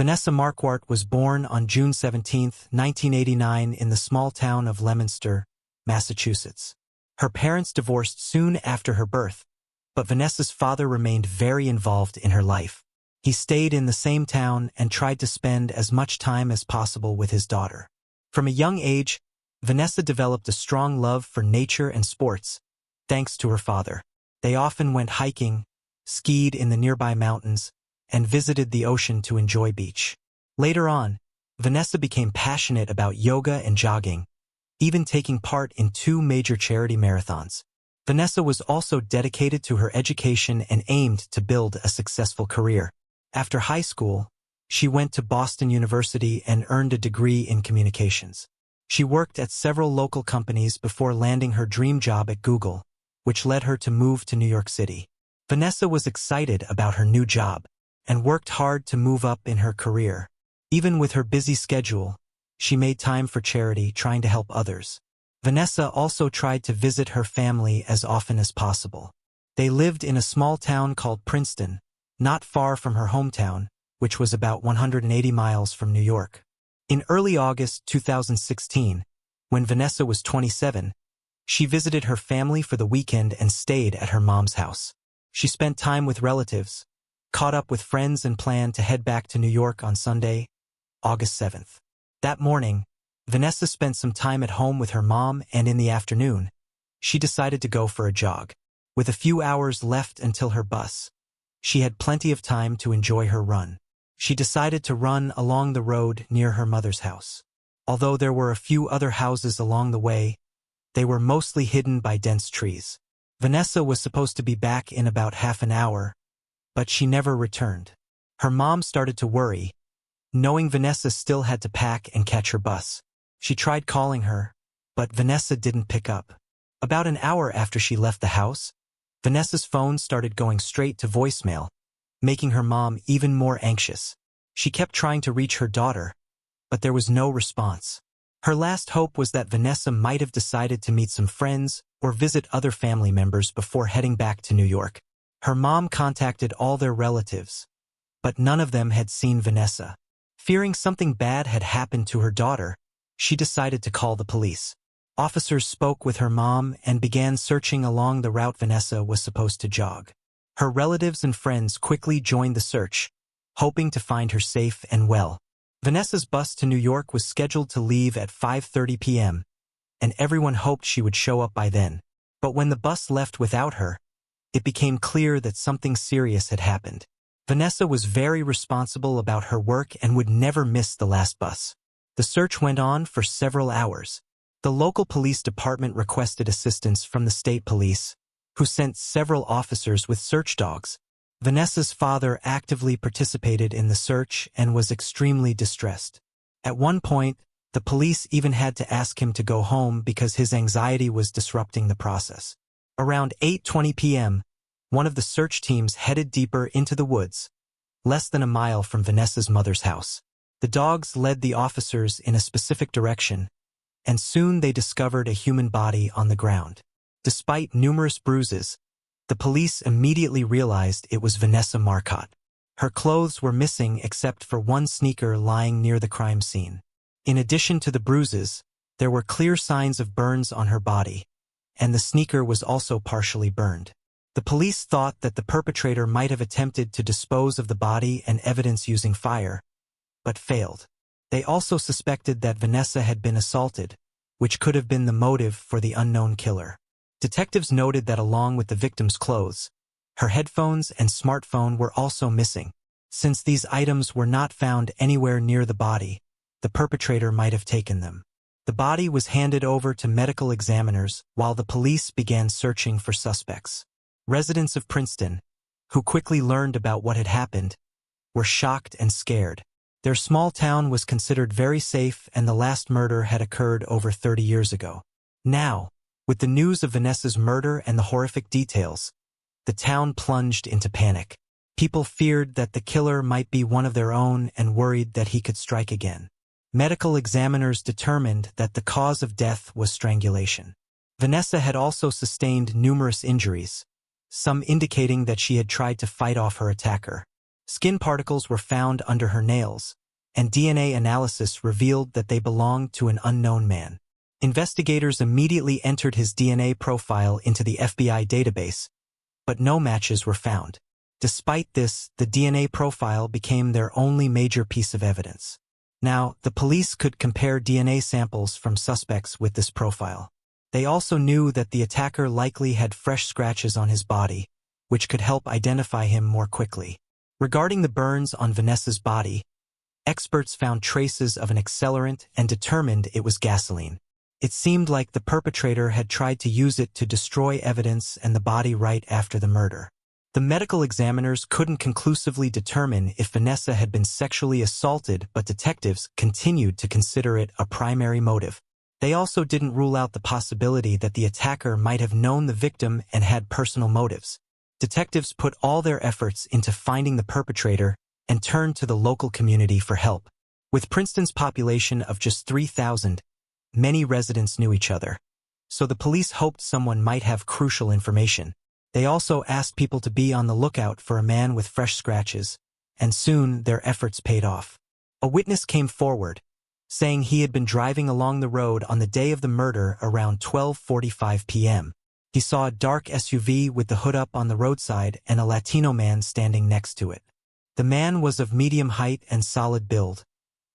Vanessa Marquardt was born on June 17, 1989 in the small town of Leominster, Massachusetts. Her parents divorced soon after her birth, but Vanessa's father remained very involved in her life. He stayed in the same town and tried to spend as much time as possible with his daughter. From a young age, Vanessa developed a strong love for nature and sports, thanks to her father. They often went hiking, skied in the nearby mountains, and visited the ocean to enjoy beach. Later on, Vanessa became passionate about yoga and jogging, even taking part in 2 major charity marathons. Vanessa was also dedicated to her education and aimed to build a successful career. After high school, she went to Boston University and earned a degree in communications. She worked at several local companies before landing her dream job at Google, which led her to move to New York City. Vanessa was excited about her new job and worked hard to move up in her career. Even with her busy schedule, she made time for charity, trying to help others. Vanessa also tried to visit her family as often as possible. They lived in a small town called Princeton, not far from her hometown, which was about 180 miles from New York. In early August 2016, when Vanessa was 27, she visited her family for the weekend and stayed at her mom's house. She spent time with relatives, caught up with friends, and planned to head back to New York on Sunday, August 7th. That morning, Vanessa spent some time at home with her mom, and in the afternoon, she decided to go for a jog. With a few hours left until her bus, she had plenty of time to enjoy her run. She decided to run along the road near her mother's house. Although there were a few other houses along the way, they were mostly hidden by dense trees. Vanessa was supposed to be back in about half an hour, but she never returned. Her mom started to worry, knowing Vanessa still had to pack and catch her bus. She tried calling her, but Vanessa didn't pick up. About an hour after she left the house, Vanessa's phone started going straight to voicemail, making her mom even more anxious. She kept trying to reach her daughter, but there was no response. Her last hope was that Vanessa might have decided to meet some friends or visit other family members before heading back to New York. Her mom contacted all their relatives, but none of them had seen Vanessa. Fearing something bad had happened to her daughter, she decided to call the police. Officers spoke with her mom and began searching along the route Vanessa was supposed to jog. Her relatives and friends quickly joined the search, hoping to find her safe and well. Vanessa's bus to New York was scheduled to leave at 5:30 p.m., and everyone hoped she would show up by then. But when the bus left without her, it became clear that something serious had happened. Vanessa was very responsible about her work and would never miss the last bus. The search went on for several hours. The local police department requested assistance from the state police, who sent several officers with search dogs. Vanessa's father actively participated in the search and was extremely distressed. At one point, the police even had to ask him to go home because his anxiety was disrupting the process. Around 8:20 p.m., one of the search teams headed deeper into the woods, less than a mile from Vanessa's mother's house. The dogs led the officers in a specific direction, and soon they discovered a human body on the ground. Despite numerous bruises, the police immediately realized it was Vanessa Marquardt. Her clothes were missing except for one sneaker lying near the crime scene. In addition to the bruises, there were clear signs of burns on her body, and the sneaker was also partially burned. The police thought that the perpetrator might have attempted to dispose of the body and evidence using fire, but failed. They also suspected that Vanessa had been assaulted, which could have been the motive for the unknown killer. Detectives noted that along with the victim's clothes, her headphones and smartphone were also missing. Since these items were not found anywhere near the body, the perpetrator might have taken them. The body was handed over to medical examiners while the police began searching for suspects. Residents of Princeton, who quickly learned about what had happened, were shocked and scared. Their small town was considered very safe, and the last murder had occurred over 30 years ago. Now, with the news of Vanessa's murder and the horrific details, the town plunged into panic. People feared that the killer might be one of their own and worried that he could strike again. Medical examiners determined that the cause of death was strangulation. Vanessa had also sustained numerous injuries, some indicating that she had tried to fight off her attacker. Skin particles were found under her nails, and DNA analysis revealed that they belonged to an unknown man. Investigators immediately entered his DNA profile into the FBI database, but no matches were found. Despite this, the DNA profile became their only major piece of evidence. Now, the police could compare DNA samples from suspects with this profile. They also knew that the attacker likely had fresh scratches on his body, which could help identify him more quickly. Regarding the burns on Vanessa's body, experts found traces of an accelerant and determined it was gasoline. It seemed like the perpetrator had tried to use it to destroy evidence and the body right after the murder. The medical examiners couldn't conclusively determine if Vanessa had been sexually assaulted, but detectives continued to consider it a primary motive. They also didn't rule out the possibility that the attacker might have known the victim and had personal motives. Detectives put all their efforts into finding the perpetrator and turned to the local community for help. With Princeton's population of just 3,000, many residents knew each other, so the police hoped someone might have crucial information. They also asked people to be on the lookout for a man with fresh scratches, and soon their efforts paid off. A witness came forward, saying he had been driving along the road on the day of the murder around 12:45 p.m. He saw a dark SUV with the hood up on the roadside and a Latino man standing next to it. The man was of medium height and solid build,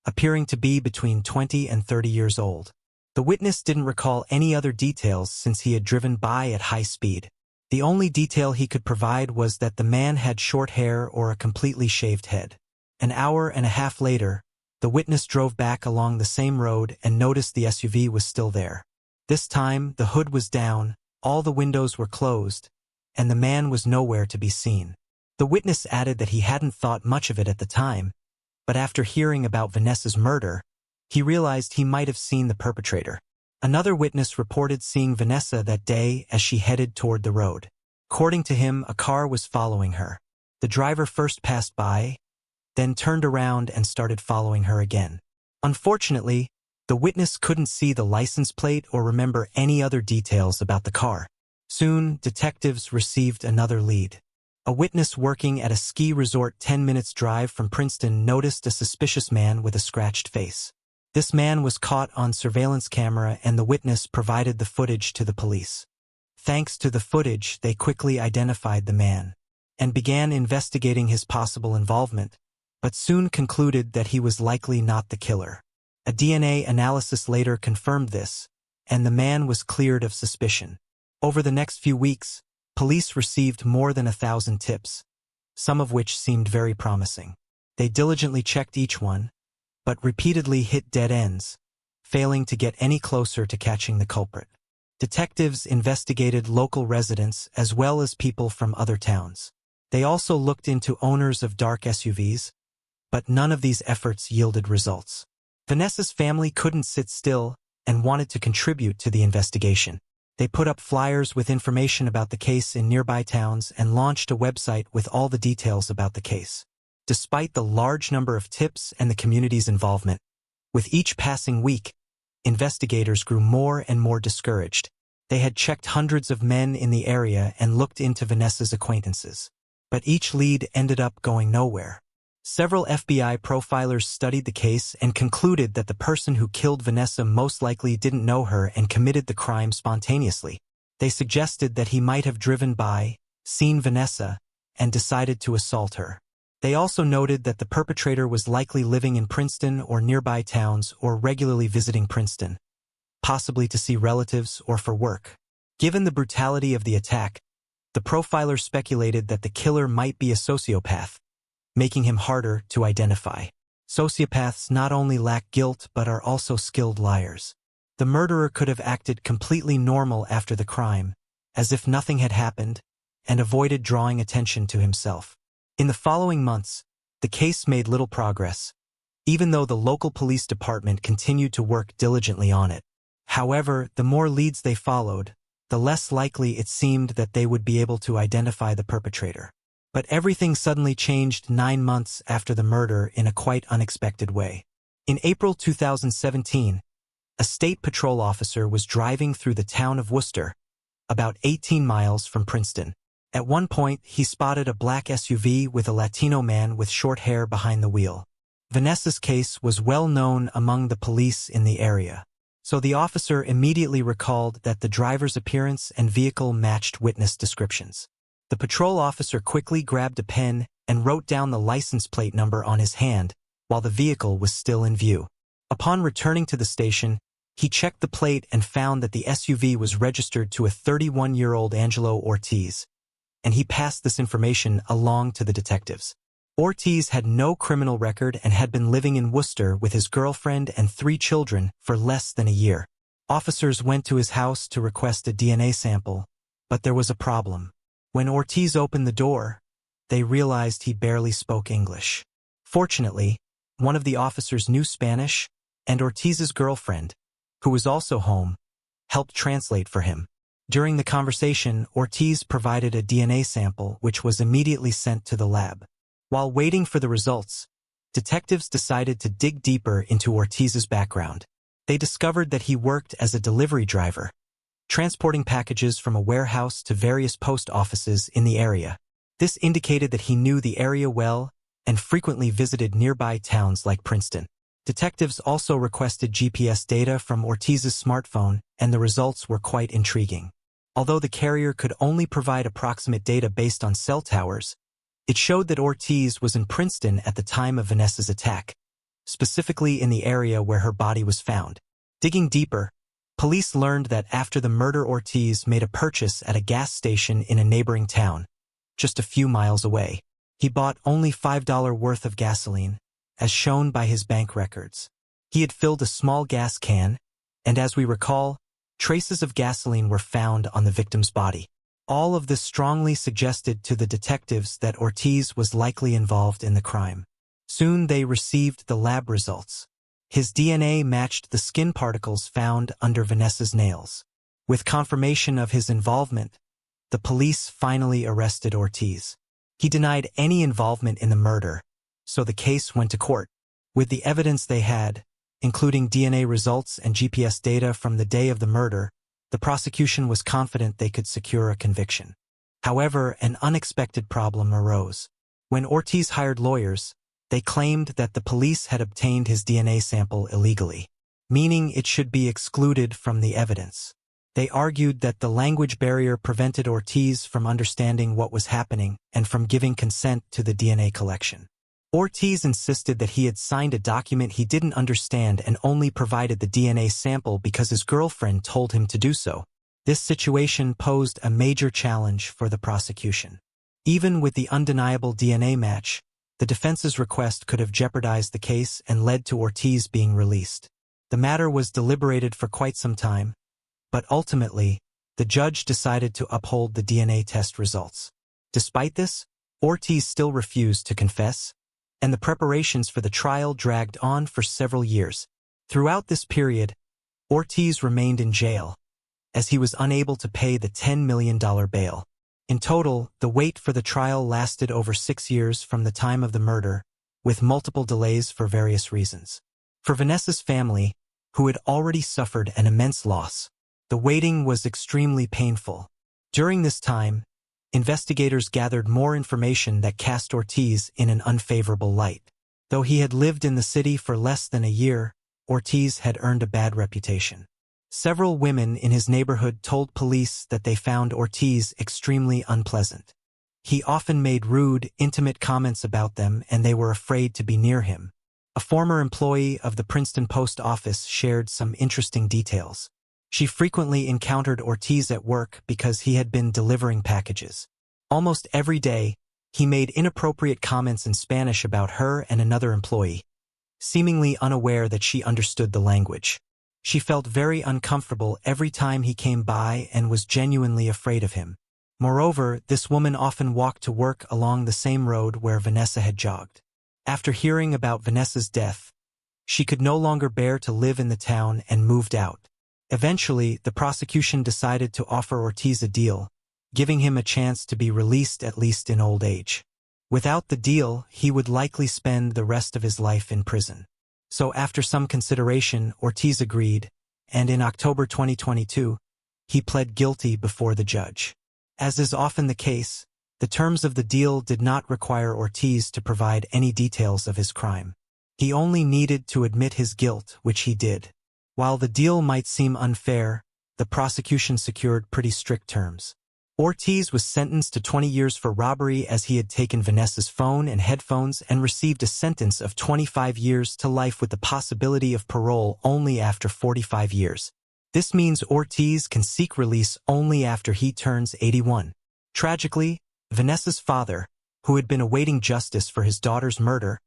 appearing to be between 20 and 30 years old. The witness didn't recall any other details since he had driven by at high speed. The only detail he could provide was that the man had short hair or a completely shaved head. An hour and a half later, the witness drove back along the same road and noticed the SUV was still there. This time, the hood was down, all the windows were closed, and the man was nowhere to be seen. The witness added that he hadn't thought much of it at the time, but after hearing about Vanessa's murder, he realized he might have seen the perpetrator. Another witness reported seeing Vanessa that day as she headed toward the road. According to him, a car was following her. The driver first passed by, then turned around and started following her again. Unfortunately, the witness couldn't see the license plate or remember any other details about the car. Soon, detectives received another lead. A witness working at a ski resort 10 minutes drive from Princeton noticed a suspicious man with a scratched face. This man was caught on surveillance camera and the witness provided the footage to the police. Thanks to the footage, they quickly identified the man and began investigating his possible involvement, but soon concluded that he was likely not the killer. A DNA analysis later confirmed this, and the man was cleared of suspicion. Over the next few weeks, police received more than 1,000 tips, some of which seemed very promising. They diligently checked each one, but repeatedly hit dead ends, failing to get any closer to catching the culprit. Detectives investigated local residents as well as people from other towns. They also looked into owners of dark SUVs, but none of these efforts yielded results. Vanessa's family couldn't sit still and wanted to contribute to the investigation. They put up flyers with information about the case in nearby towns and launched a website with all the details about the case. Despite the large number of tips and the community's involvement, with each passing week, investigators grew more and more discouraged. They had checked hundreds of men in the area and looked into Vanessa's acquaintances, but each lead ended up going nowhere. Several FBI profilers studied the case and concluded that the person who killed Vanessa most likely didn't know her and committed the crime spontaneously. They suggested that he might have driven by, seen Vanessa, and decided to assault her. They also noted that the perpetrator was likely living in Princeton or nearby towns or regularly visiting Princeton, possibly to see relatives or for work. Given the brutality of the attack, the profilers speculated that the killer might be a sociopath, making him harder to identify. Sociopaths not only lack guilt but are also skilled liars. The murderer could have acted completely normal after the crime, as if nothing had happened, and avoided drawing attention to himself. In the following months, the case made little progress, even though the local police department continued to work diligently on it. However, the more leads they followed, the less likely it seemed that they would be able to identify the perpetrator. But everything suddenly changed 9 months after the murder in a quite unexpected way. In April 2017, a state patrol officer was driving through the town of Worcester, about 18 miles from Princeton. At one point, he spotted a black SUV with a Latino man with short hair behind the wheel. Vanessa's case was well known among the police in the area, so the officer immediately recalled that the driver's appearance and vehicle matched witness descriptions. The patrol officer quickly grabbed a pen and wrote down the license plate number on his hand while the vehicle was still in view. Upon returning to the station, he checked the plate and found that the SUV was registered to a 31-year-old Angelo Ortiz, and he passed this information along to the detectives. Ortiz had no criminal record and had been living in Worcester with his girlfriend and 3 children for less than a year. Officers went to his house to request a DNA sample, but there was a problem. When Ortiz opened the door, they realized he barely spoke English. Fortunately, one of the officers knew Spanish, and Ortiz's girlfriend, who was also home, helped translate for him. During the conversation, Ortiz provided a DNA sample which was immediately sent to the lab. While waiting for the results, detectives decided to dig deeper into Ortiz's background. They discovered that he worked as a delivery driver, transporting packages from a warehouse to various post offices in the area. This indicated that he knew the area well and frequently visited nearby towns like Princeton. Detectives also requested GPS data from Ortiz's smartphone, and the results were quite intriguing. Although the carrier could only provide approximate data based on cell towers, it showed that Ortiz was in Princeton at the time of Vanessa's attack, specifically in the area where her body was found. Digging deeper, police learned that after the murder, Ortiz made a purchase at a gas station in a neighboring town, just a few miles away. He bought only $5 worth of gasoline, as shown by his bank records. He had filled a small gas can, and as we recall, traces of gasoline were found on the victim's body. All of this strongly suggested to the detectives that Ortiz was likely involved in the crime. Soon they received the lab results. His DNA matched the skin particles found under Vanessa's nails. With confirmation of his involvement, the police finally arrested Ortiz. He denied any involvement in the murder, so the case went to court. With the evidence they had, including DNA results and GPS data from the day of the murder, the prosecution was confident they could secure a conviction. However, an unexpected problem arose. When Ortiz hired lawyers, they claimed that the police had obtained his DNA sample illegally, meaning it should be excluded from the evidence. They argued that the language barrier prevented Ortiz from understanding what was happening and from giving consent to the DNA collection. Ortiz insisted that he had signed a document he didn't understand and only provided the DNA sample because his girlfriend told him to do so. This situation posed a major challenge for the prosecution. Even with the undeniable DNA match, the defense's request could have jeopardized the case and led to Ortiz being released. The matter was deliberated for quite some time, but ultimately, the judge decided to uphold the DNA test results. Despite this, Ortiz still refused to confess, and the preparations for the trial dragged on for several years. Throughout this period, Ortiz remained in jail, as he was unable to pay the $10 million bail. In total, the wait for the trial lasted over 6 years from the time of the murder, with multiple delays for various reasons. For Vanessa's family, who had already suffered an immense loss, the waiting was extremely painful. During this time, investigators gathered more information that cast Ortiz in an unfavorable light. Though he had lived in the city for less than a year, Ortiz had earned a bad reputation. Several women in his neighborhood told police that they found Ortiz extremely unpleasant. He often made rude, intimate comments about them, and they were afraid to be near him. A former employee of the Princeton post office shared some interesting details. She frequently encountered Ortiz at work because he had been delivering packages. Almost every day, he made inappropriate comments in Spanish about her and another employee, seemingly unaware that she understood the language. She felt very uncomfortable every time he came by and was genuinely afraid of him. Moreover, this woman often walked to work along the same road where Vanessa had jogged. After hearing about Vanessa's death, she could no longer bear to live in the town and moved out. Eventually, the prosecution decided to offer Ortiz a deal, giving him a chance to be released at least in old age. Without the deal, he would likely spend the rest of his life in prison. So after some consideration, Ortiz agreed, and in October 2022, he pled guilty before the judge. As is often the case, the terms of the deal did not require Ortiz to provide any details of his crime. He only needed to admit his guilt, which he did. While the deal might seem unfair, the prosecution secured pretty strict terms. Ortiz was sentenced to 20 years for robbery as he had taken Vanessa's phone and headphones and received a sentence of 25 years to life with the possibility of parole only after 45 years. This means Ortiz can seek release only after he turns 81. Tragically, Vanessa's father, who had been awaiting justice for his daughter's murder,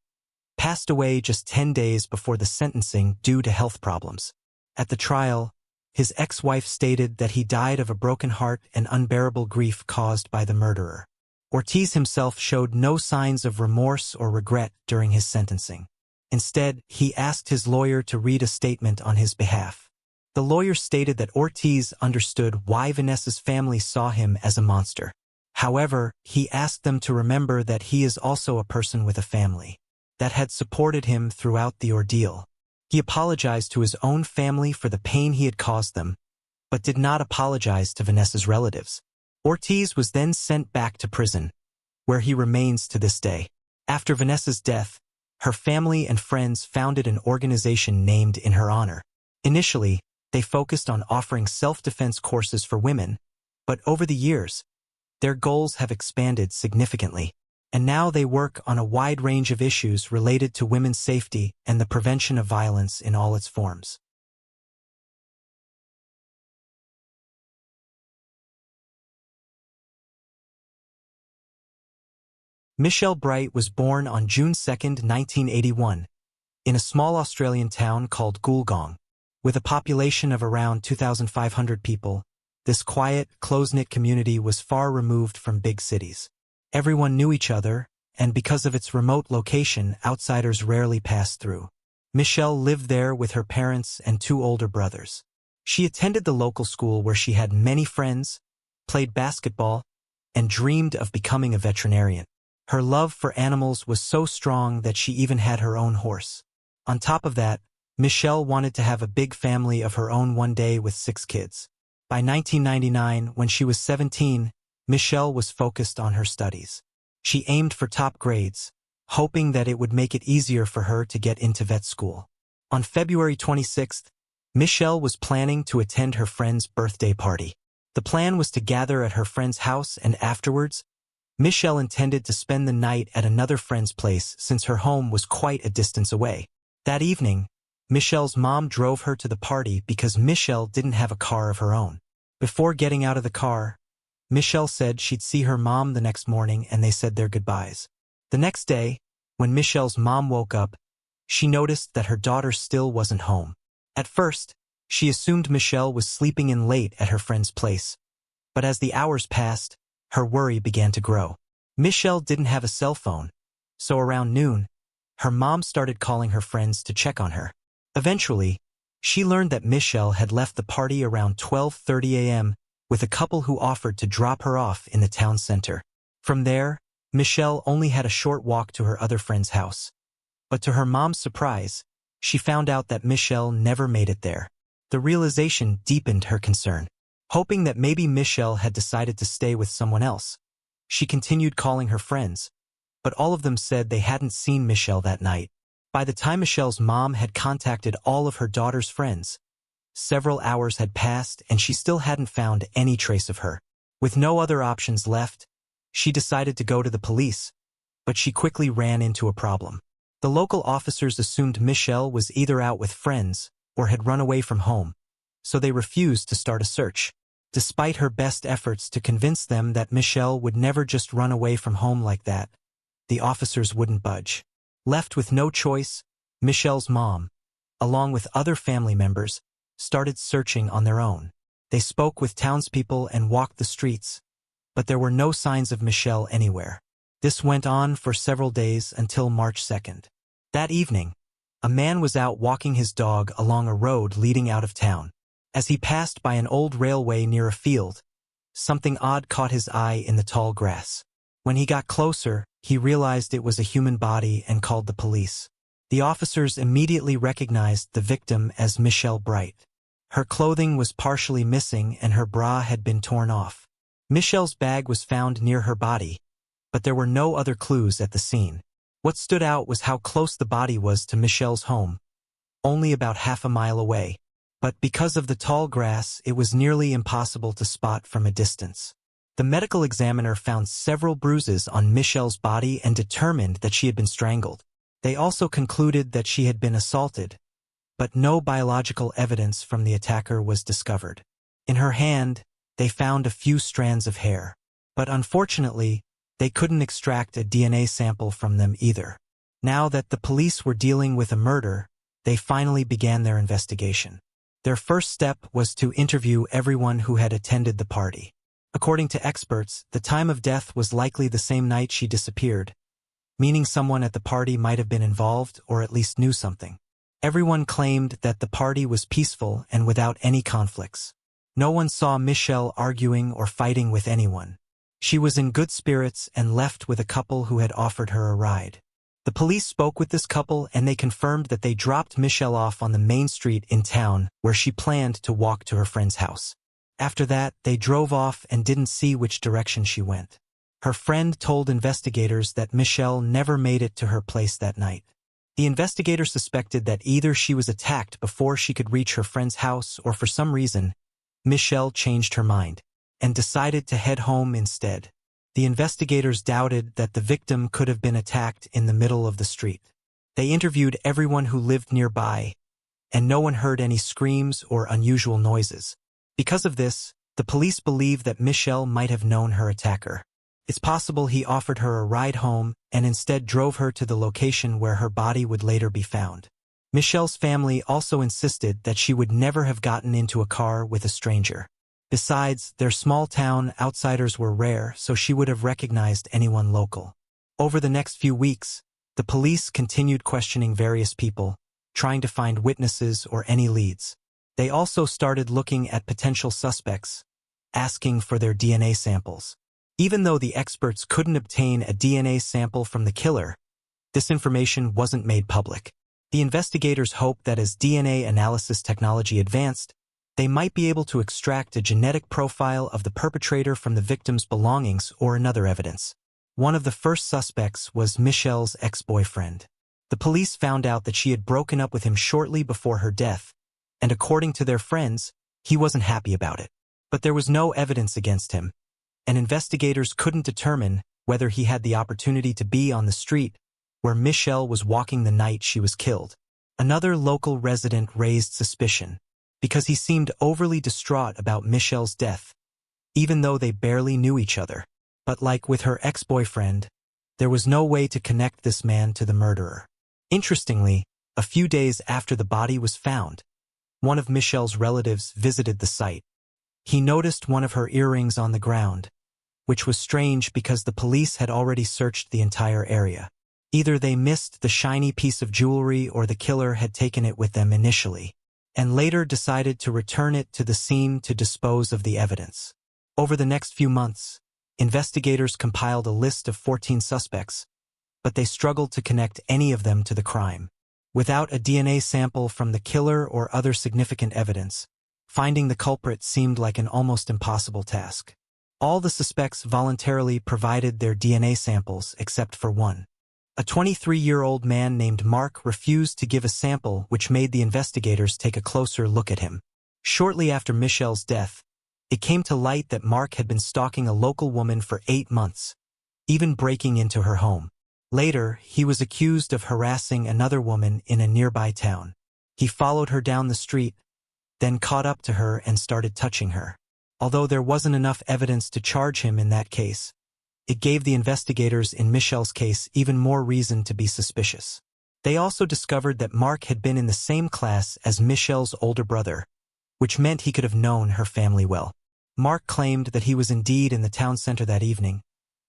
passed away just 10 days before the sentencing due to health problems. At the trial, his ex-wife stated that he died of a broken heart and unbearable grief caused by the murderer. Ortiz himself showed no signs of remorse or regret during his sentencing. Instead, he asked his lawyer to read a statement on his behalf. The lawyer stated that Ortiz understood why Vanessa's family saw him as a monster. However, he asked them to remember that he is also a person with a family that had supported him throughout the ordeal. He apologized to his own family for the pain he had caused them, but did not apologize to Vanessa's relatives. Ortiz was then sent back to prison, where he remains to this day. After Vanessa's death, her family and friends founded an organization named in her honor. Initially, they focused on offering self-defense courses for women, but over the years, their goals have expanded significantly, and now they work on a wide range of issues related to women's safety and the prevention of violence in all its forms. Michelle Bright was born on June 2, 1981, in a small Australian town called Goolgong. With a population of around 2,500 people, this quiet, close-knit community was far removed from big cities. Everyone knew each other, and because of its remote location, outsiders rarely passed through. Michelle lived there with her parents and 2 older brothers. She attended the local school where she had many friends, played basketball, and dreamed of becoming a veterinarian. Her love for animals was so strong that she even had her own horse. On top of that, Michelle wanted to have a big family of her own one day with 6 kids. By 1999, when she was 17, Michelle was focused on her studies. She aimed for top grades, hoping that it would make it easier for her to get into vet school. On February 26th, Michelle was planning to attend her friend's birthday party. The plan was to gather at her friend's house, and afterwards, Michelle intended to spend the night at another friend's place since her home was quite a distance away. That evening, Michelle's mom drove her to the party because Michelle didn't have a car of her own. Before getting out of the car, Michelle said she'd see her mom the next morning, and they said their goodbyes. The next day, when Michelle's mom woke up, she noticed that her daughter still wasn't home. At first, she assumed Michelle was sleeping in late at her friend's place. But as the hours passed, her worry began to grow. Michelle didn't have a cell phone, so around noon, her mom started calling her friends to check on her. Eventually, she learned that Michelle had left the party around 12:30 a.m. with a couple who offered to drop her off in the town center. From there, Michelle only had a short walk to her other friend's house. But to her mom's surprise, she found out that Michelle never made it there. The realization deepened her concern. Hoping that maybe Michelle had decided to stay with someone else, she continued calling her friends, but all of them said they hadn't seen Michelle that night. By the time Michelle's mom had contacted all of her daughter's friends, several hours had passed and she still hadn't found any trace of her. With no other options left, she decided to go to the police, but she quickly ran into a problem. The local officers assumed Michelle was either out with friends or had run away from home, so they refused to start a search. Despite her best efforts to convince them that Michelle would never just run away from home like that, the officers wouldn't budge. Left with no choice, Michelle's mom, along with other family members, started searching on their own. They spoke with townspeople and walked the streets, but there were no signs of Michelle anywhere. This went on for several days until March 2nd. That evening, a man was out walking his dog along a road leading out of town. As he passed by an old railway near a field, something odd caught his eye in the tall grass. When he got closer, he realized it was a human body and called the police. The officers immediately recognized the victim as Michelle Bright. Her clothing was partially missing and her bra had been torn off. Michelle's bag was found near her body, but there were no other clues at the scene. What stood out was how close the body was to Michelle's home, only about half a mile away. But because of the tall grass, it was nearly impossible to spot from a distance. The medical examiner found several bruises on Michelle's body and determined that she had been strangled. They also concluded that she had been assaulted, but no biological evidence from the attacker was discovered. In her hand, they found a few strands of hair, but unfortunately, they couldn't extract a DNA sample from them either. Now that the police were dealing with a murder, they finally began their investigation. Their first step was to interview everyone who had attended the party. According to experts, the time of death was likely the same night she disappeared, meaning someone at the party might have been involved or at least knew something. Everyone claimed that the party was peaceful and without any conflicts. No one saw Michelle arguing or fighting with anyone. She was in good spirits and left with a couple who had offered her a ride. The police spoke with this couple and they confirmed that they dropped Michelle off on the main street in town where she planned to walk to her friend's house. After that, they drove off and didn't see which direction she went. Her friend told investigators that Michelle never made it to her place that night. The investigator suspected that either she was attacked before she could reach her friend's house or for some reason, Michelle changed her mind and decided to head home instead. The investigators doubted that the victim could have been attacked in the middle of the street. They interviewed everyone who lived nearby, and no one heard any screams or unusual noises. Because of this, the police believe that Michelle might have known her attacker. It's possible he offered her a ride home and instead drove her to the location where her body would later be found. Michelle's family also insisted that she would never have gotten into a car with a stranger. Besides, their small town, outsiders were rare, so she would have recognized anyone local. Over the next few weeks, the police continued questioning various people, trying to find witnesses or any leads. They also started looking at potential suspects, asking for their DNA samples. Even though the experts couldn't obtain a DNA sample from the killer, this information wasn't made public. The investigators hoped that as DNA analysis technology advanced, they might be able to extract a genetic profile of the perpetrator from the victim's belongings or another evidence. One of the first suspects was Michelle's ex-boyfriend. The police found out that she had broken up with him shortly before her death, and according to their friends, he wasn't happy about it. But there was no evidence against him, and investigators couldn't determine whether he had the opportunity to be on the street where Michelle was walking the night she was killed. Another local resident raised suspicion, because he seemed overly distraught about Michelle's death, even though they barely knew each other. But like with her ex-boyfriend, there was no way to connect this man to the murderer. Interestingly, a few days after the body was found, one of Michelle's relatives visited the site. He noticed one of her earrings on the ground, which was strange because the police had already searched the entire area. Either they missed the shiny piece of jewelry or the killer had taken it with them initially, and later decided to return it to the scene to dispose of the evidence. Over the next few months, investigators compiled a list of 14 suspects, but they struggled to connect any of them to the crime. Without a DNA sample from the killer or other significant evidence, finding the culprit seemed like an almost impossible task. All the suspects voluntarily provided their DNA samples except for one. A 23-year-old man named Mark refused to give a sample, which made the investigators take a closer look at him. Shortly after Michelle's death, it came to light that Mark had been stalking a local woman for 8 months, even breaking into her home. Later, he was accused of harassing another woman in a nearby town. He followed her down the street, then caught up to her and started touching her. Although there wasn't enough evidence to charge him in that case, it gave the investigators in Michelle's case even more reason to be suspicious. They also discovered that Mark had been in the same class as Michelle's older brother, which meant he could have known her family well. Mark claimed that he was indeed in the town center that evening,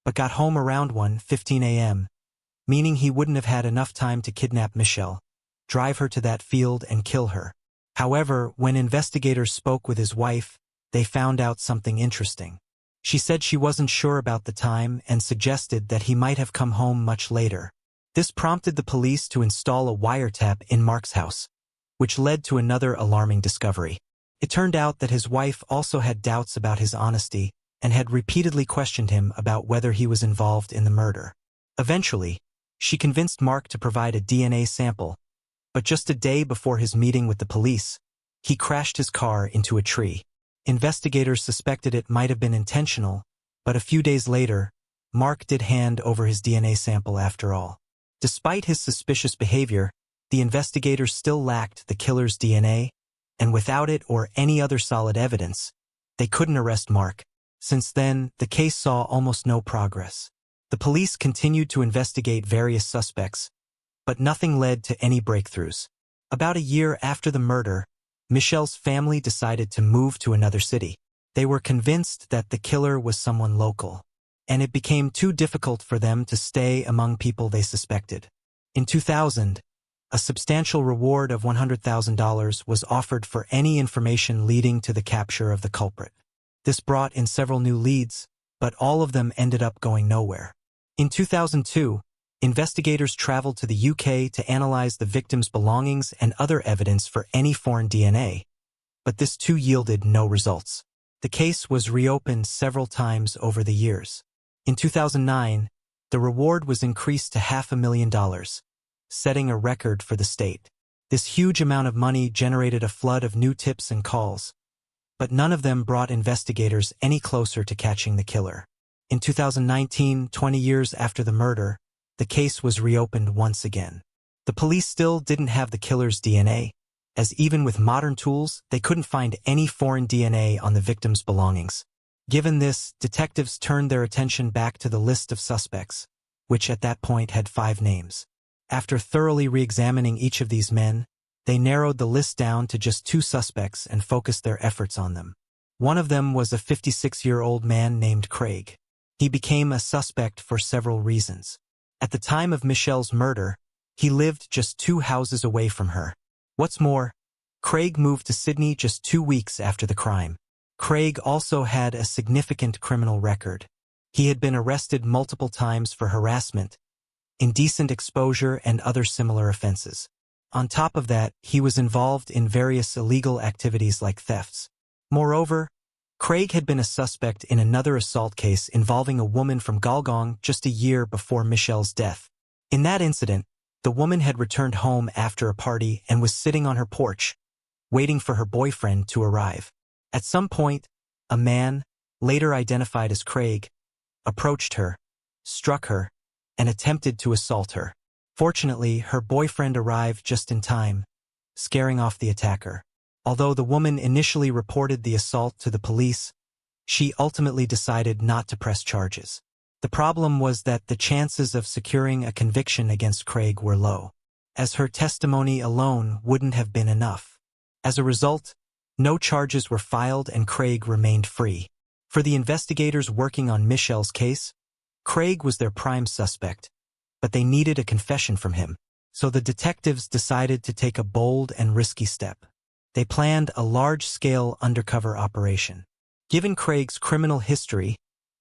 but got home around 1:15 a.m., meaning he wouldn't have had enough time to kidnap Michelle, drive her to that field and kill her. However, when investigators spoke with his wife, they found out something interesting. She said she wasn't sure about the time and suggested that he might have come home much later. This prompted the police to install a wiretap in Mark's house, which led to another alarming discovery. It turned out that his wife also had doubts about his honesty and had repeatedly questioned him about whether he was involved in the murder. Eventually, she convinced Mark to provide a DNA sample, but just a day before his meeting with the police, he crashed his car into a tree. Investigators suspected it might have been intentional, but a few days later, Mark did hand over his DNA sample after all. Despite his suspicious behavior, the investigators still lacked the killer's DNA, and without it or any other solid evidence, they couldn't arrest Mark. Since then, the case saw almost no progress. The police continued to investigate various suspects, but nothing led to any breakthroughs. About a year after the murder, Michelle's family decided to move to another city. They were convinced that the killer was someone local, and it became too difficult for them to stay among people they suspected. In 2000, a substantial reward of $100,000 was offered for any information leading to the capture of the culprit. This brought in several new leads, but all of them ended up going nowhere. In 2002, investigators traveled to the UK to analyze the victim's belongings and other evidence for any foreign DNA, but this too yielded no results. The case was reopened several times over the years. In 2009, the reward was increased to $500,000, setting a record for the state. This huge amount of money generated a flood of new tips and calls, but none of them brought investigators any closer to catching the killer. In 2019, 20 years after the murder, the case was reopened once again. The police still didn't have the killer's DNA, as even with modern tools, they couldn't find any foreign DNA on the victim's belongings. Given this, detectives turned their attention back to the list of suspects, which at that point had 5 names. After thoroughly re-examining each of these men, they narrowed the list down to just 2 suspects and focused their efforts on them. One of them was a 56-year-old man named Craig. He became a suspect for several reasons. At the time of Michelle's murder, he lived just 2 houses away from her. What's more, Craig moved to Sydney just 2 weeks after the crime. Craig also had a significant criminal record. He had been arrested multiple times for harassment, indecent exposure, and other similar offenses. On top of that, he was involved in various illegal activities like thefts. Moreover, Craig had been a suspect in another assault case involving a woman from Galgong just a year before Michelle's death. In that incident, the woman had returned home after a party and was sitting on her porch, waiting for her boyfriend to arrive. At some point, a man, later identified as Craig, approached her, struck her, and attempted to assault her. Fortunately, her boyfriend arrived just in time, scaring off the attacker. Although the woman initially reported the assault to the police, she ultimately decided not to press charges. The problem was that the chances of securing a conviction against Craig were low, as her testimony alone wouldn't have been enough. As a result, no charges were filed and Craig remained free. For the investigators working on Michelle's case, Craig was their prime suspect, but they needed a confession from him, so the detectives decided to take a bold and risky step. They planned a large-scale undercover operation. Given Craig's criminal history,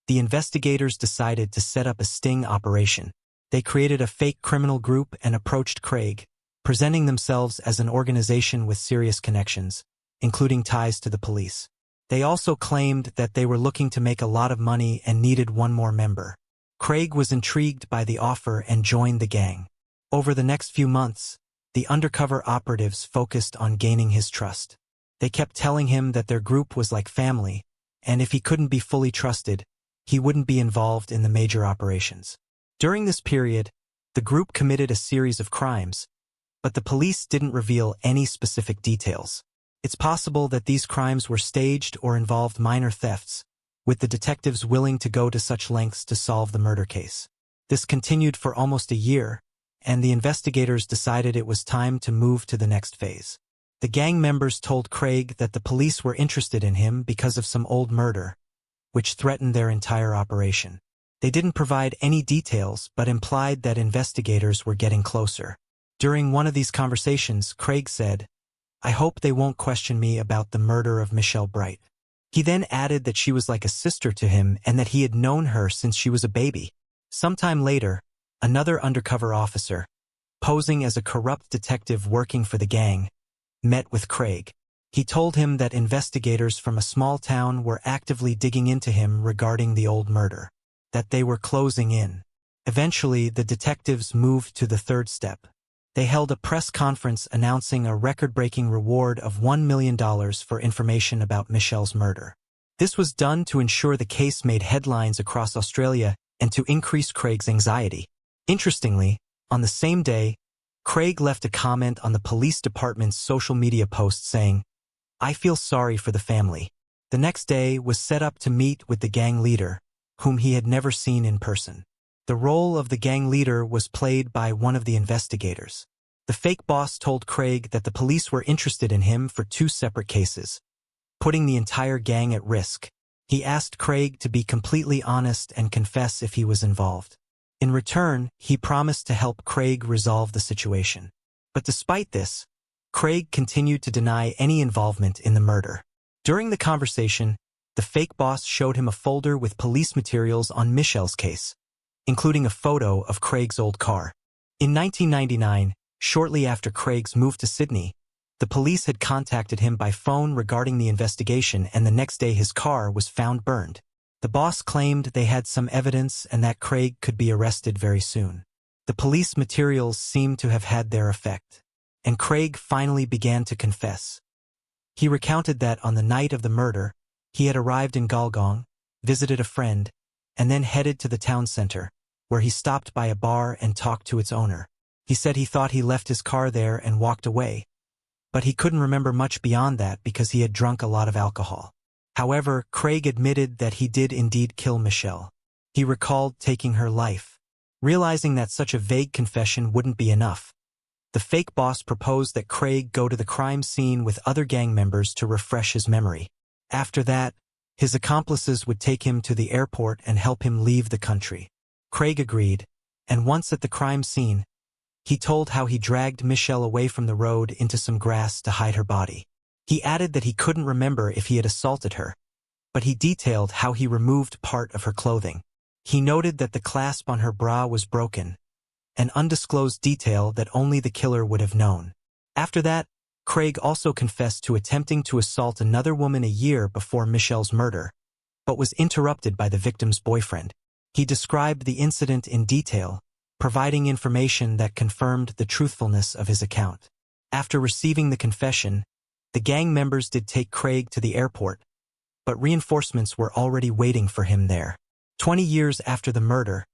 the investigators decided to set up a sting operation. They created a fake criminal group and approached Craig, presenting themselves as an organization with serious connections, including ties to the police. They also claimed that they were looking to make a lot of money and needed one more member. Craig was intrigued by the offer and joined the gang. Over the next few months, the undercover operatives focused on gaining his trust. They kept telling him that their group was like family, and if he couldn't be fully trusted, he wouldn't be involved in the major operations. During this period, the group committed a series of crimes, but the police didn't reveal any specific details. It's possible that these crimes were staged or involved minor thefts, with the detectives willing to go to such lengths to solve the murder case. This continued for almost a year, and the investigators decided it was time to move to the next phase. The gang members told Craig that the police were interested in him because of some old murder, which threatened their entire operation. They didn't provide any details but implied that investigators were getting closer. During one of these conversations, Craig said, "I hope they won't question me about the murder of Michelle Bright." He then added that she was like a sister to him and that he had known her since she was a baby. Sometime later, another undercover officer, posing as a corrupt detective working for the gang, met with Craig. He told him that investigators from a small town were actively digging into him regarding the old murder, that they were closing in. Eventually, the detectives moved to the third step. They held a press conference announcing a record-breaking reward of $1 million for information about Michelle's murder. This was done to ensure the case made headlines across Australia and to increase Craig's anxiety. Interestingly, on the same day, Craig left a comment on the police department's social media post saying, "I feel sorry for the family." The next day was set up to meet with the gang leader, whom he had never seen in person. The role of the gang leader was played by one of the investigators. The fake boss told Craig that the police were interested in him for 2 separate cases, putting the entire gang at risk. He asked Craig to be completely honest and confess if he was involved. In return, he promised to help Craig resolve the situation. But despite this, Craig continued to deny any involvement in the murder. During the conversation, the fake boss showed him a folder with police materials on Michelle's case, including a photo of Craig's old car. In 1999, shortly after Craig's move to Sydney, the police had contacted him by phone regarding the investigation, and the next day his car was found burned. The boss claimed they had some evidence and that Craig could be arrested very soon. The police materials seemed to have had their effect, and Craig finally began to confess. He recounted that on the night of the murder, he had arrived in Galgong, visited a friend, and then headed to the town center, where he stopped by a bar and talked to its owner. He said he thought he left his car there and walked away, but he couldn't remember much beyond that because he had drunk a lot of alcohol. However, Craig admitted that he did indeed kill Michelle. He recalled taking her life. Realizing that such a vague confession wouldn't be enough, the fake boss proposed that Craig go to the crime scene with other gang members to refresh his memory. After that, his accomplices would take him to the airport and help him leave the country. Craig agreed, and once at the crime scene, he told how he dragged Michelle away from the road into some grass to hide her body. He added that he couldn't remember if he had assaulted her, but he detailed how he removed part of her clothing. He noted that the clasp on her bra was broken, an undisclosed detail that only the killer would have known. After that, Craig also confessed to attempting to assault another woman a year before Michelle's murder, but was interrupted by the victim's boyfriend. He described the incident in detail, providing information that confirmed the truthfulness of his account. After receiving the confession, the gang members did take Craig to the airport, but reinforcements were already waiting for him there. 20 years after the murder,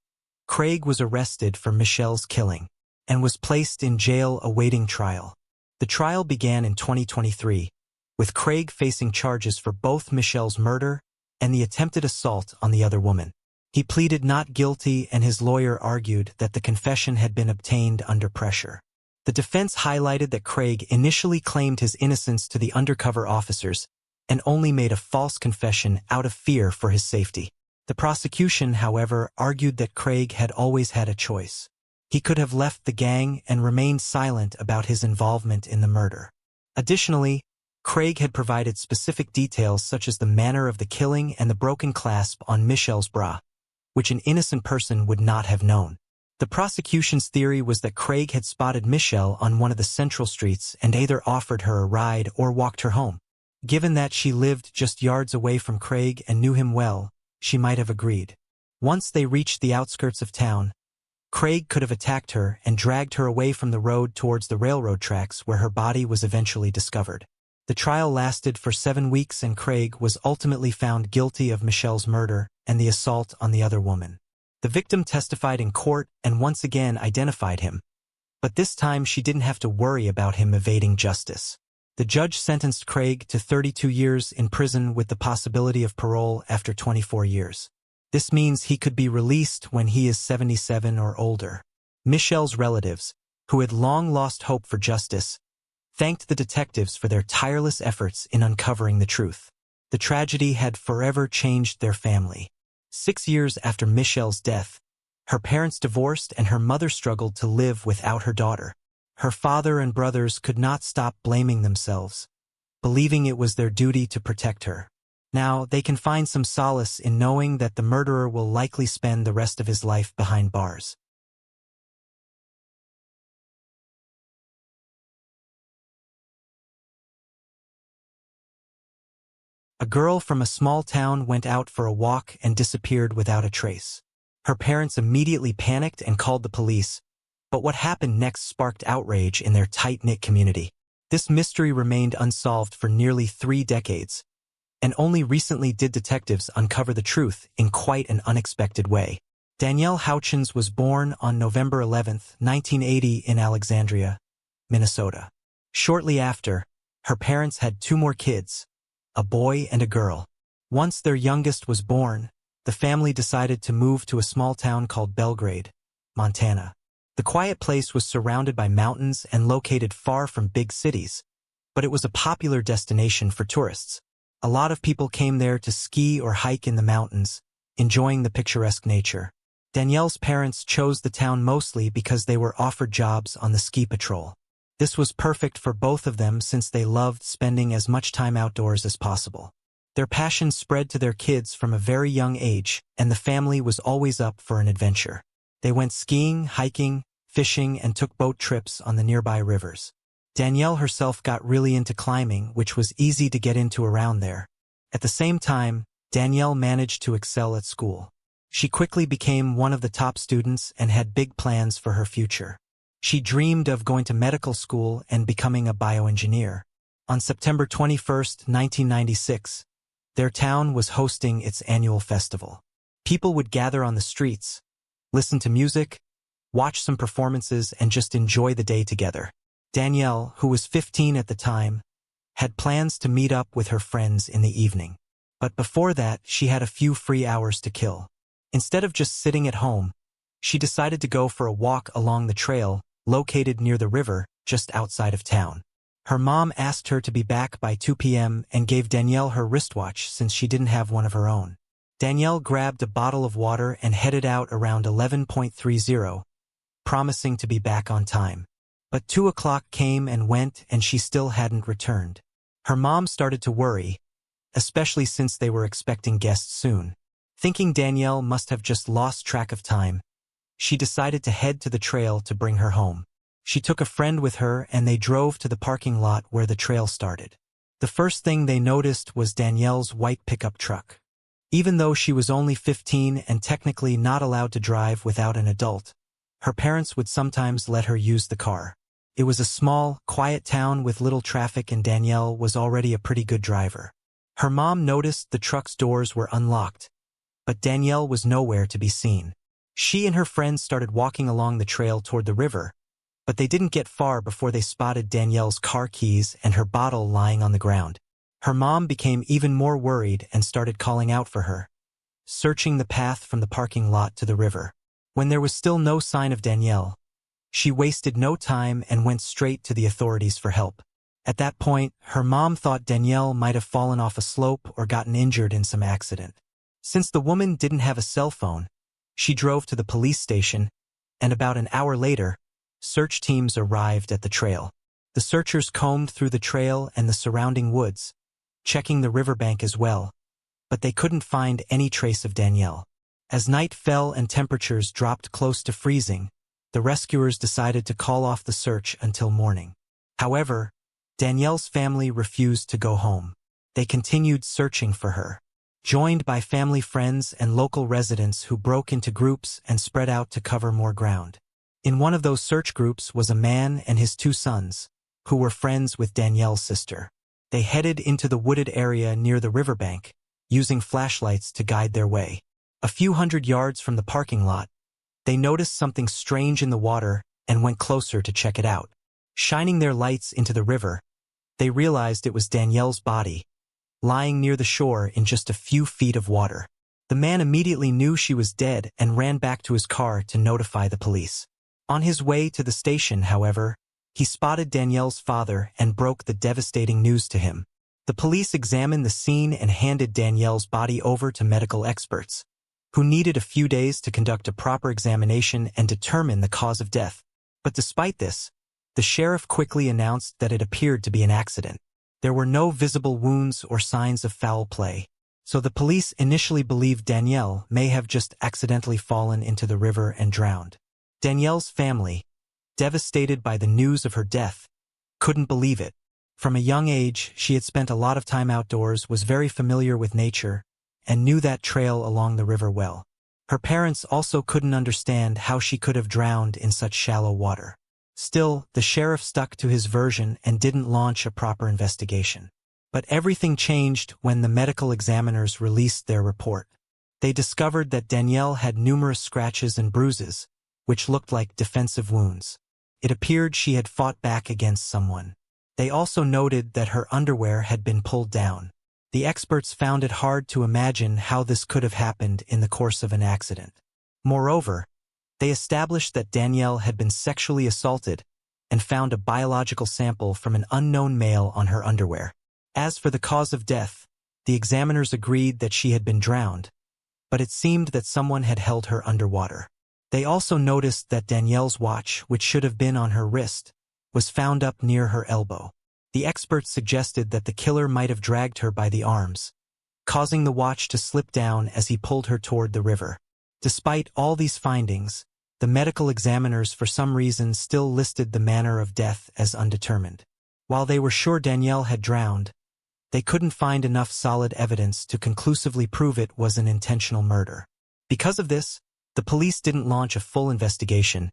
Craig was arrested for Michelle's killing and was placed in jail awaiting trial. The trial began in 2023, with Craig facing charges for both Michelle's murder and the attempted assault on the other woman. He pleaded not guilty, and his lawyer argued that the confession had been obtained under pressure. The defense highlighted that Craig initially claimed his innocence to the undercover officers and only made a false confession out of fear for his safety. The prosecution, however, argued that Craig had always had a choice. He could have left the gang and remained silent about his involvement in the murder. Additionally, Craig had provided specific details such as the manner of the killing and the broken clasp on Michelle's bra, which an innocent person would not have known. The prosecution's theory was that Craig had spotted Michelle on one of the central streets and either offered her a ride or walked her home. Given that she lived just yards away from Craig and knew him well, she might have agreed. Once they reached the outskirts of town, Craig could have attacked her and dragged her away from the road towards the railroad tracks where her body was eventually discovered. The trial lasted for 7 weeks, and Craig was ultimately found guilty of Michelle's murder and the assault on the other woman. The victim testified in court and once again identified him, but this time she didn't have to worry about him evading justice. The judge sentenced Craig to 32 years in prison with the possibility of parole after 24 years. This means he could be released when he is 77 or older. Michelle's relatives, who had long lost hope for justice, thanked the detectives for their tireless efforts in uncovering the truth. The tragedy had forever changed their family. 6 years after Michelle's death, her parents divorced and her mother struggled to live without her daughter. Her father and brothers could not stop blaming themselves, believing it was their duty to protect her. Now, they can find some solace in knowing that the murderer will likely spend the rest of his life behind bars. A girl from a small town went out for a walk and disappeared without a trace. Her parents immediately panicked and called the police, but what happened next sparked outrage in their tight-knit community. This mystery remained unsolved for nearly 3 decades, and only recently did detectives uncover the truth in quite an unexpected way. Danielle Houchins was born on November 11, 1980 in Alexandria, Minnesota. Shortly after, her parents had 2 more kids, a boy and a girl. Once their youngest was born, the family decided to move to a small town called Belgrade, Montana. The quiet place was surrounded by mountains and located far from big cities, but it was a popular destination for tourists. A lot of people came there to ski or hike in the mountains, enjoying the picturesque nature. Danielle's parents chose the town mostly because they were offered jobs on the ski patrol. This was perfect for both of them since they loved spending as much time outdoors as possible. Their passion spread to their kids from a very young age, and the family was always up for an adventure. They went skiing, hiking, fishing, and took boat trips on the nearby rivers. Danielle herself got really into climbing, which was easy to get into around there. At the same time, Danielle managed to excel at school. She quickly became one of the top students and had big plans for her future. She dreamed of going to medical school and becoming a bioengineer. On September 21, 1996, their town was hosting its annual festival. People would gather on the streets, listen to music, watch some performances, and just enjoy the day together. Danielle, who was 15 at the time, had plans to meet up with her friends in the evening. But before that, she had a few free hours to kill. Instead of just sitting at home, she decided to go for a walk along the trail located near the river just outside of town. Her mom asked her to be back by 2 p.m. and gave Danielle her wristwatch since she didn't have one of her own. Danielle grabbed a bottle of water and headed out around 11:30, promising to be back on time. But 2 o'clock came and went and she still hadn't returned. Her mom started to worry, especially since they were expecting guests soon. Thinking Danielle must have just lost track of time, she decided to head to the trail to bring her home. She took a friend with her and they drove to the parking lot where the trail started. The first thing they noticed was Danielle's white pickup truck. Even though she was only 15 and technically not allowed to drive without an adult, her parents would sometimes let her use the car. It was a small, quiet town with little traffic and Danielle was already a pretty good driver. Her mom noticed the truck's doors were unlocked, but Danielle was nowhere to be seen. She and her friends started walking along the trail toward the river, but they didn't get far before they spotted Danielle's car keys and her bottle lying on the ground. Her mom became even more worried and started calling out for her, searching the path from the parking lot to the river. When there was still no sign of Danielle, she wasted no time and went straight to the authorities for help. At that point, her mom thought Danielle might have fallen off a slope or gotten injured in some accident. Since the woman didn't have a cell phone, she drove to the police station, and about an hour later, search teams arrived at the trail. The searchers combed through the trail and the surrounding woods, checking the riverbank as well, but they couldn't find any trace of Danielle. As night fell and temperatures dropped close to freezing, the rescuers decided to call off the search until morning. However, Danielle's family refused to go home. They continued searching for her, joined by family friends and local residents who broke into groups and spread out to cover more ground. In one of those search groups was a man and his 2 sons, who were friends with Danielle's sister. They headed into the wooded area near the riverbank, using flashlights to guide their way. A few hundred yards from the parking lot, they noticed something strange in the water and went closer to check it out. Shining their lights into the river, they realized it was Danielle's body, lying near the shore in just a few feet of water. The man immediately knew she was dead and ran back to his car to notify the police. On his way to the station, however, he spotted Danielle's father and broke the devastating news to him. The police examined the scene and handed Danielle's body over to medical experts, who needed a few days to conduct a proper examination and determine the cause of death. But despite this, the sheriff quickly announced that it appeared to be an accident. There were no visible wounds or signs of foul play, so the police initially believed Danielle may have just accidentally fallen into the river and drowned. Danielle's family, devastated by the news of her death, couldn't believe it. From a young age, she had spent a lot of time outdoors, was very familiar with nature, and knew that trail along the river well. Her parents also couldn't understand how she could have drowned in such shallow water. Still, the sheriff stuck to his version and didn't launch a proper investigation. But everything changed when the medical examiners released their report. They discovered that Danielle had numerous scratches and bruises, which looked like defensive wounds. It appeared she had fought back against someone. They also noted that her underwear had been pulled down. The experts found it hard to imagine how this could have happened in the course of an accident. Moreover, they established that Danielle had been sexually assaulted and found a biological sample from an unknown male on her underwear. As for the cause of death, the examiners agreed that she had been drowned, but it seemed that someone had held her underwater. They also noticed that Danielle's watch, which should have been on her wrist, was found up near her elbow. The experts suggested that the killer might have dragged her by the arms, causing the watch to slip down as he pulled her toward the river. Despite all these findings, the medical examiners for some reason still listed the manner of death as undetermined. While they were sure Danielle had drowned, they couldn't find enough solid evidence to conclusively prove it was an intentional murder. Because of this, the police didn't launch a full investigation,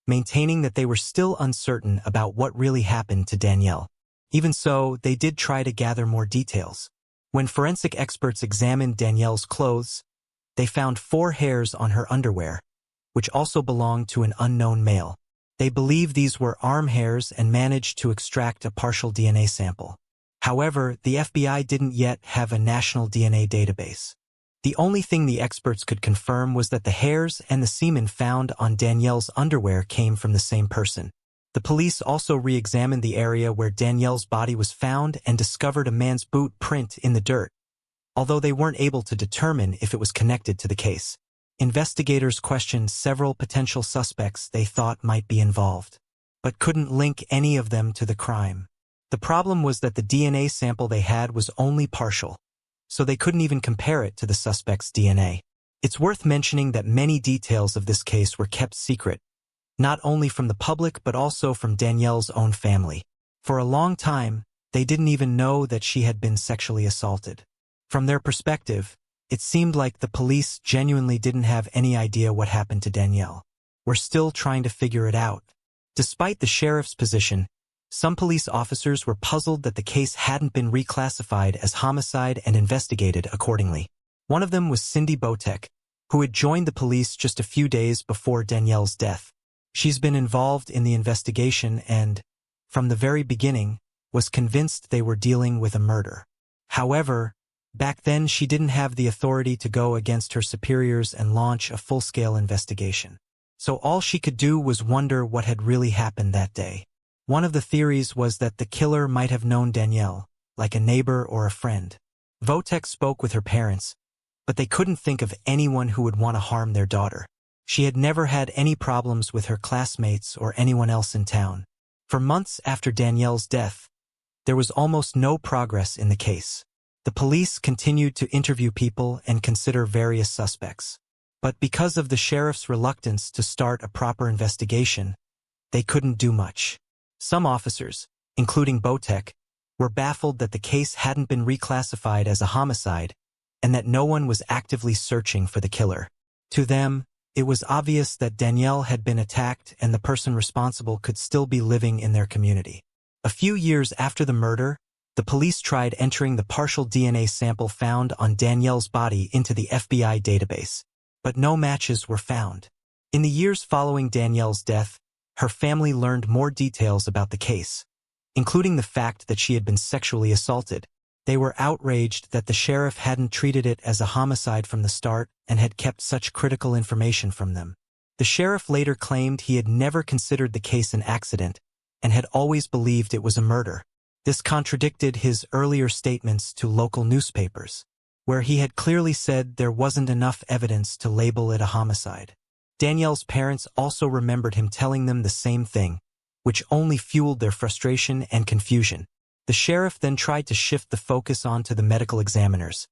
maintaining that they were still uncertain about what really happened to Danielle. Even so, they did try to gather more details. When forensic experts examined Danielle's clothes, they found 4 hairs on her underwear, which also belonged to an unknown male. They believed these were arm hairs and managed to extract a partial DNA sample. However, the FBI didn't yet have a national DNA database. The only thing the experts could confirm was that the hairs and the semen found on Danielle's underwear came from the same person. The police also re-examined the area where Danielle's body was found and discovered a man's boot print in the dirt, although they weren't able to determine if it was connected to the case. Investigators questioned several potential suspects they thought might be involved, but couldn't link any of them to the crime. The problem was that the DNA sample they had was only partial, so they couldn't even compare it to the suspect's DNA. It's worth mentioning that many details of this case were kept secret, not only from the public but also from Danielle's own family. For a long time, they didn't even know that she had been sexually assaulted. From their perspective, it seemed like the police genuinely didn't have any idea what happened to Danielle. We're still trying to figure it out. Despite the sheriff's position, some police officers were puzzled that the case hadn't been reclassified as homicide and investigated accordingly. One of them was Cindy Botek, who had joined the police just a few days before Danielle's death. She's been involved in the investigation and, from the very beginning, was convinced they were dealing with a murder. However, back then she didn't have the authority to go against her superiors and launch a full-scale investigation. So all she could do was wonder what had really happened that day. One of the theories was that the killer might have known Danielle, like a neighbor or a friend. Votek spoke with her parents, but they couldn't think of anyone who would want to harm their daughter. She had never had any problems with her classmates or anyone else in town. For months after Danielle's death, there was almost no progress in the case. The police continued to interview people and consider various suspects. But because of the sheriff's reluctance to start a proper investigation, they couldn't do much. Some officers, including Botek, were baffled that the case hadn't been reclassified as a homicide and that no one was actively searching for the killer. To them, it was obvious that Danielle had been attacked and the person responsible could still be living in their community. A few years after the murder, the police tried entering the partial DNA sample found on Danielle's body into the FBI database, but no matches were found. In the years following Danielle's death, her family learned more details about the case, including the fact that she had been sexually assaulted. They were outraged that the sheriff hadn't treated it as a homicide from the start and had kept such critical information from them. The sheriff later claimed he had never considered the case an accident and had always believed it was a murder. This contradicted his earlier statements to local newspapers, where he had clearly said there wasn't enough evidence to label it a homicide. Danielle's parents also remembered him telling them the same thing, which only fueled their frustration and confusion. The sheriff then tried to shift the focus onto the medical examiners,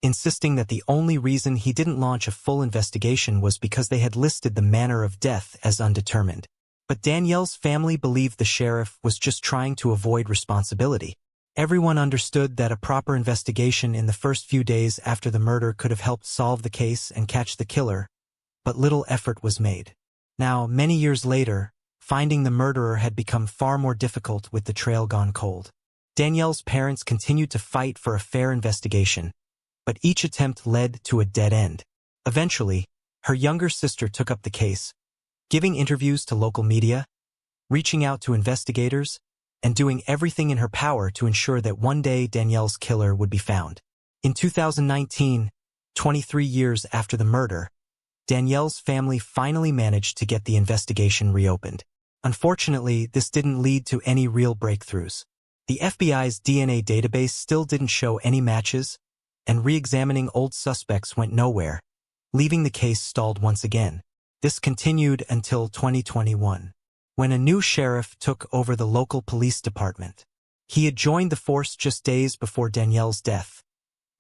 insisting that the only reason he didn't launch a full investigation was because they had listed the manner of death as undetermined. But Danielle's family believed the sheriff was just trying to avoid responsibility. Everyone understood that a proper investigation in the first few days after the murder could have helped solve the case and catch the killer, but little effort was made. Now, many years later, finding the murderer had become far more difficult with the trail gone cold. Danielle's parents continued to fight for a fair investigation, but each attempt led to a dead end. Eventually, her younger sister took up the case, giving interviews to local media, reaching out to investigators, and doing everything in her power to ensure that one day Danielle's killer would be found. In 2019, 23 years after the murder, Danielle's family finally managed to get the investigation reopened. Unfortunately, this didn't lead to any real breakthroughs. The FBI's DNA database still didn't show any matches, and re-examining old suspects went nowhere, leaving the case stalled once again. This continued until 2021, when a new sheriff took over the local police department. He had joined the force just days before Danielle's death,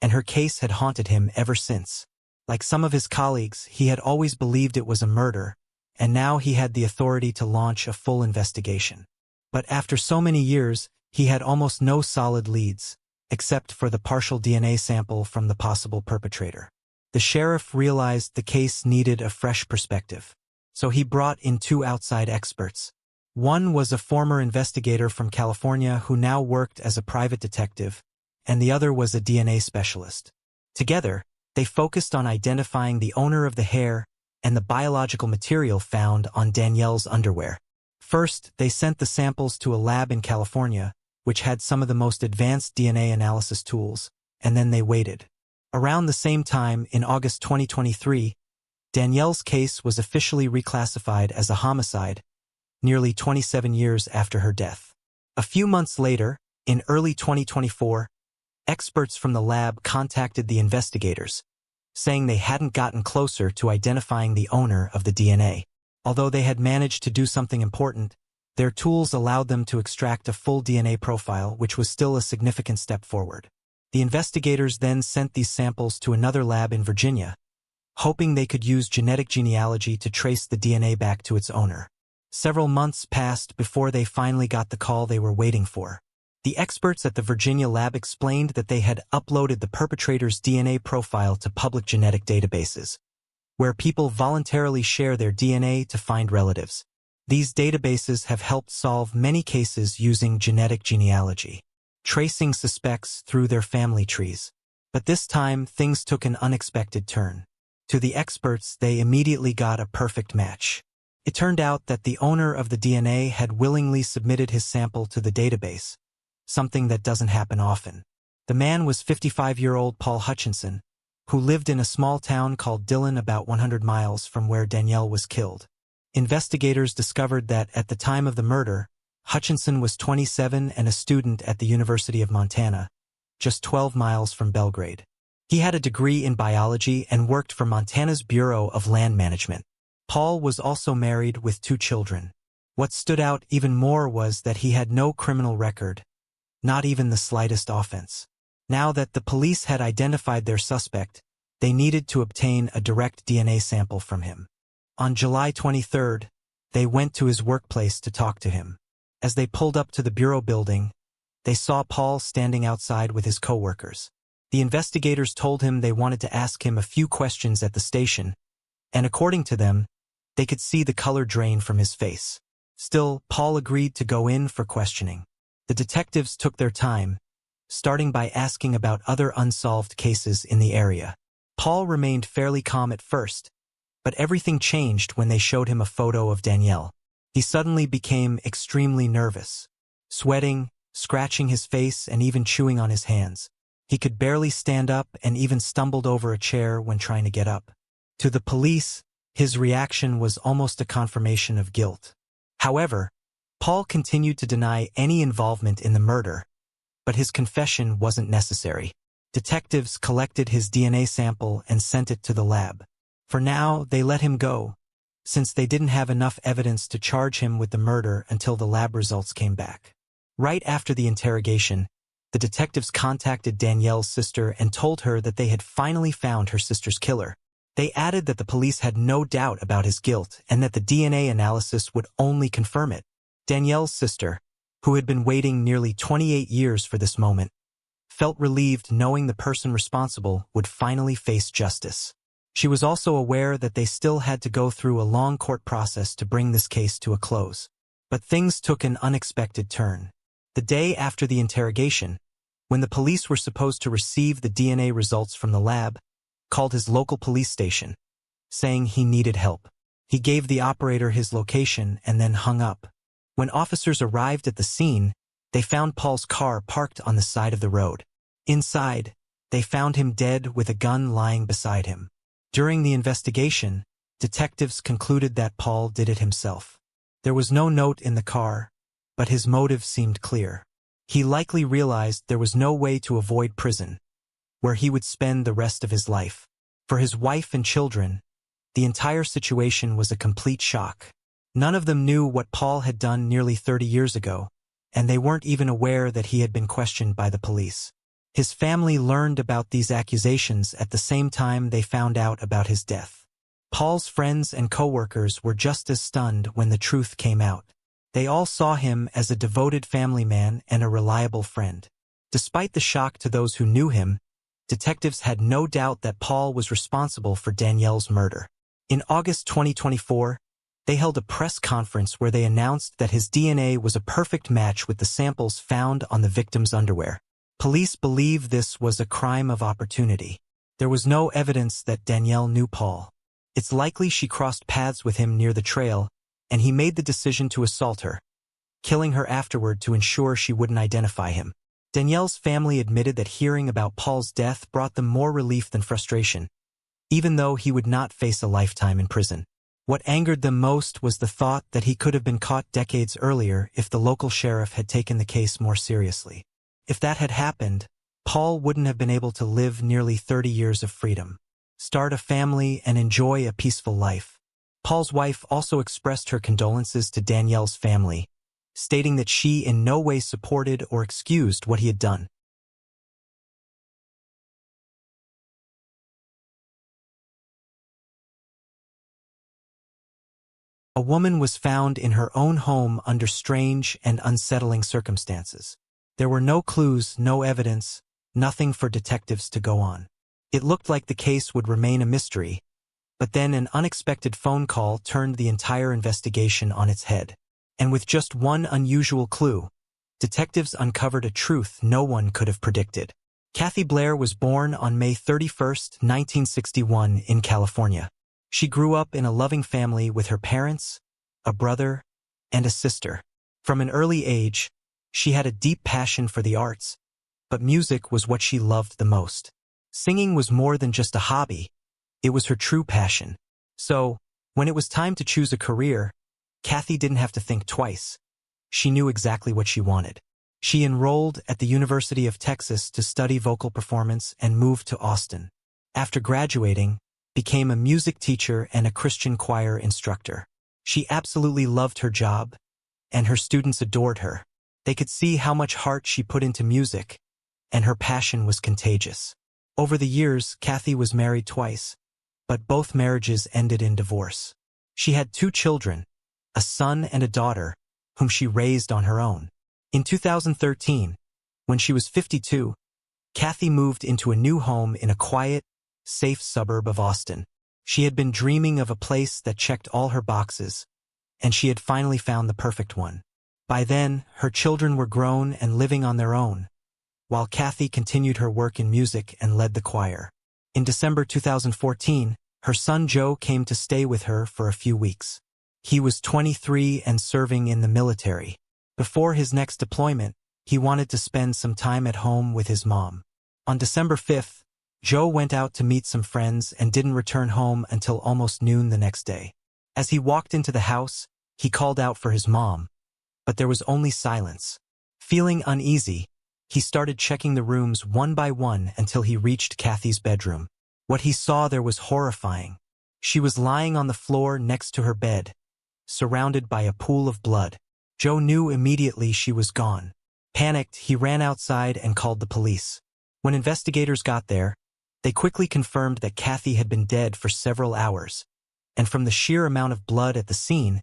and her case had haunted him ever since. Like some of his colleagues, he had always believed it was a murder, and now he had the authority to launch a full investigation. But after so many years, he had almost no solid leads, except for the partial DNA sample from the possible perpetrator. The sheriff realized the case needed a fresh perspective, so he brought in two outside experts. One was a former investigator from California who now worked as a private detective, and the other was a DNA specialist. Together, they focused on identifying the owner of the hair and the biological material found on Danielle's underwear. First, they sent the samples to a lab in California, which had some of the most advanced DNA analysis tools, and then they waited. Around the same time, in August 2023, Danielle's case was officially reclassified as a homicide, nearly 27 years after her death. A few months later, in early 2024, experts from the lab contacted the investigators, saying they hadn't gotten closer to identifying the owner of the DNA. Although they had managed to do something important, their tools allowed them to extract a full DNA profile, which was still a significant step forward. The investigators then sent these samples to another lab in Virginia, hoping they could use genetic genealogy to trace the DNA back to its owner. Several months passed before they finally got the call they were waiting for. The experts at the Virginia lab explained that they had uploaded the perpetrator's DNA profile to public genetic databases, where people voluntarily share their DNA to find relatives. These databases have helped solve many cases using genetic genealogy, tracing suspects through their family trees. But this time, things took an unexpected turn. To the experts, they immediately got a perfect match. It turned out that the owner of the DNA had willingly submitted his sample to the database, something that doesn't happen often. The man was 55-year-old Paul Hutchinson, who lived in a small town called Dillon about 100 miles from where Danielle was killed. Investigators discovered that at the time of the murder, Hutchinson was 27 and a student at the University of Montana, just 12 miles from Belgrade. He had a degree in biology and worked for Montana's Bureau of Land Management. Paul was also married with 2 children. What stood out even more was that he had no criminal record, not even the slightest offense. Now that the police had identified their suspect, they needed to obtain a direct DNA sample from him. On July 23rd, they went to his workplace to talk to him. As they pulled up to the bureau building, they saw Paul standing outside with his coworkers. The investigators told him they wanted to ask him a few questions at the station, and according to them, they could see the color drain from his face. Still, Paul agreed to go in for questioning. The detectives took their time, starting by asking about other unsolved cases in the area. Paul remained fairly calm at first, but everything changed when they showed him a photo of Danielle. He suddenly became extremely nervous, sweating, scratching his face, and even chewing on his hands. He could barely stand up and even stumbled over a chair when trying to get up. To the police, his reaction was almost a confirmation of guilt. However, Paul continued to deny any involvement in the murder, but his confession wasn't necessary. Detectives collected his DNA sample and sent it to the lab. For now, they let him go, since they didn't have enough evidence to charge him with the murder until the lab results came back. Right after the interrogation, the detectives contacted Danielle's sister and told her that they had finally found her sister's killer. They added that the police had no doubt about his guilt and that the DNA analysis would only confirm it. Danielle's sister, who had been waiting nearly 28 years for this moment, felt relieved knowing the person responsible would finally face justice. She was also aware that they still had to go through a long court process to bring this case to a close. But things took an unexpected turn. The day after the interrogation, when the police were supposed to receive the DNA results from the lab, called his local police station, saying he needed help. He gave the operator his location and then hung up. When officers arrived at the scene, they found Paul's car parked on the side of the road. Inside, they found him dead with a gun lying beside him. During the investigation, detectives concluded that Paul did it himself. There was no note in the car, but his motive seemed clear. He likely realized there was no way to avoid prison, where he would spend the rest of his life. For his wife and children, the entire situation was a complete shock. None of them knew what Paul had done nearly 30 years ago, and they weren't even aware that he had been questioned by the police. His family learned about these accusations at the same time they found out about his death. Paul's friends and coworkers were just as stunned when the truth came out. They all saw him as a devoted family man and a reliable friend. Despite the shock to those who knew him, detectives had no doubt that Paul was responsible for Danielle's murder. In August 2024, they held a press conference where they announced that his DNA was a perfect match with the samples found on the victim's underwear. Police believe this was a crime of opportunity. There was no evidence that Danielle knew Paul. It's likely she crossed paths with him near the trail, and he made the decision to assault her, killing her afterward to ensure she wouldn't identify him. Danielle's family admitted that hearing about Paul's death brought them more relief than frustration, even though he would not face a lifetime in prison. What angered them most was the thought that he could have been caught decades earlier if the local sheriff had taken the case more seriously. If that had happened, Paul wouldn't have been able to live nearly 30 years of freedom, start a family, and enjoy a peaceful life. Paul's wife also expressed her condolences to Danielle's family, stating that she in no way supported or excused what he had done. A woman was found in her own home under strange and unsettling circumstances. There were no clues, no evidence, nothing for detectives to go on. It looked like the case would remain a mystery, but then an unexpected phone call turned the entire investigation on its head. And with just one unusual clue, detectives uncovered a truth no one could have predicted. Kathy Blair was born on May 31, 1961, in California. She grew up in a loving family with her parents, a brother, and a sister. From an early age, she had a deep passion for the arts, but music was what she loved the most. Singing was more than just a hobby, it was her true passion. So, when it was time to choose a career, Kathy didn't have to think twice. She knew exactly what she wanted. She enrolled at the University of Texas to study vocal performance and moved to Austin. After graduating, became a music teacher and a Christian choir instructor. She absolutely loved her job, and her students adored her. They could see how much heart she put into music, and her passion was contagious. Over the years, Kathy was married twice, but both marriages ended in divorce. She had 2 children, a son and a daughter, whom she raised on her own. In 2013, when she was 52, Kathy moved into a new home in a quiet, safe suburb of Austin. She had been dreaming of a place that checked all her boxes, and she had finally found the perfect one. By then, her children were grown and living on their own, while Kathy continued her work in music and led the choir. In December 2014, her son Joe came to stay with her for a few weeks. He was 23 and serving in the military. Before his next deployment, he wanted to spend some time at home with his mom. On December 5th, Joe went out to meet some friends and didn't return home until almost noon the next day. As he walked into the house, he called out for his mom, but there was only silence. Feeling uneasy, he started checking the rooms one by one until he reached Kathy's bedroom. What he saw there was horrifying. She was lying on the floor next to her bed, surrounded by a pool of blood. Joe knew immediately she was gone. Panicked, he ran outside and called the police. When investigators got there, They quickly confirmed that Kathy had been dead for several hours, and from the sheer amount of blood at the scene,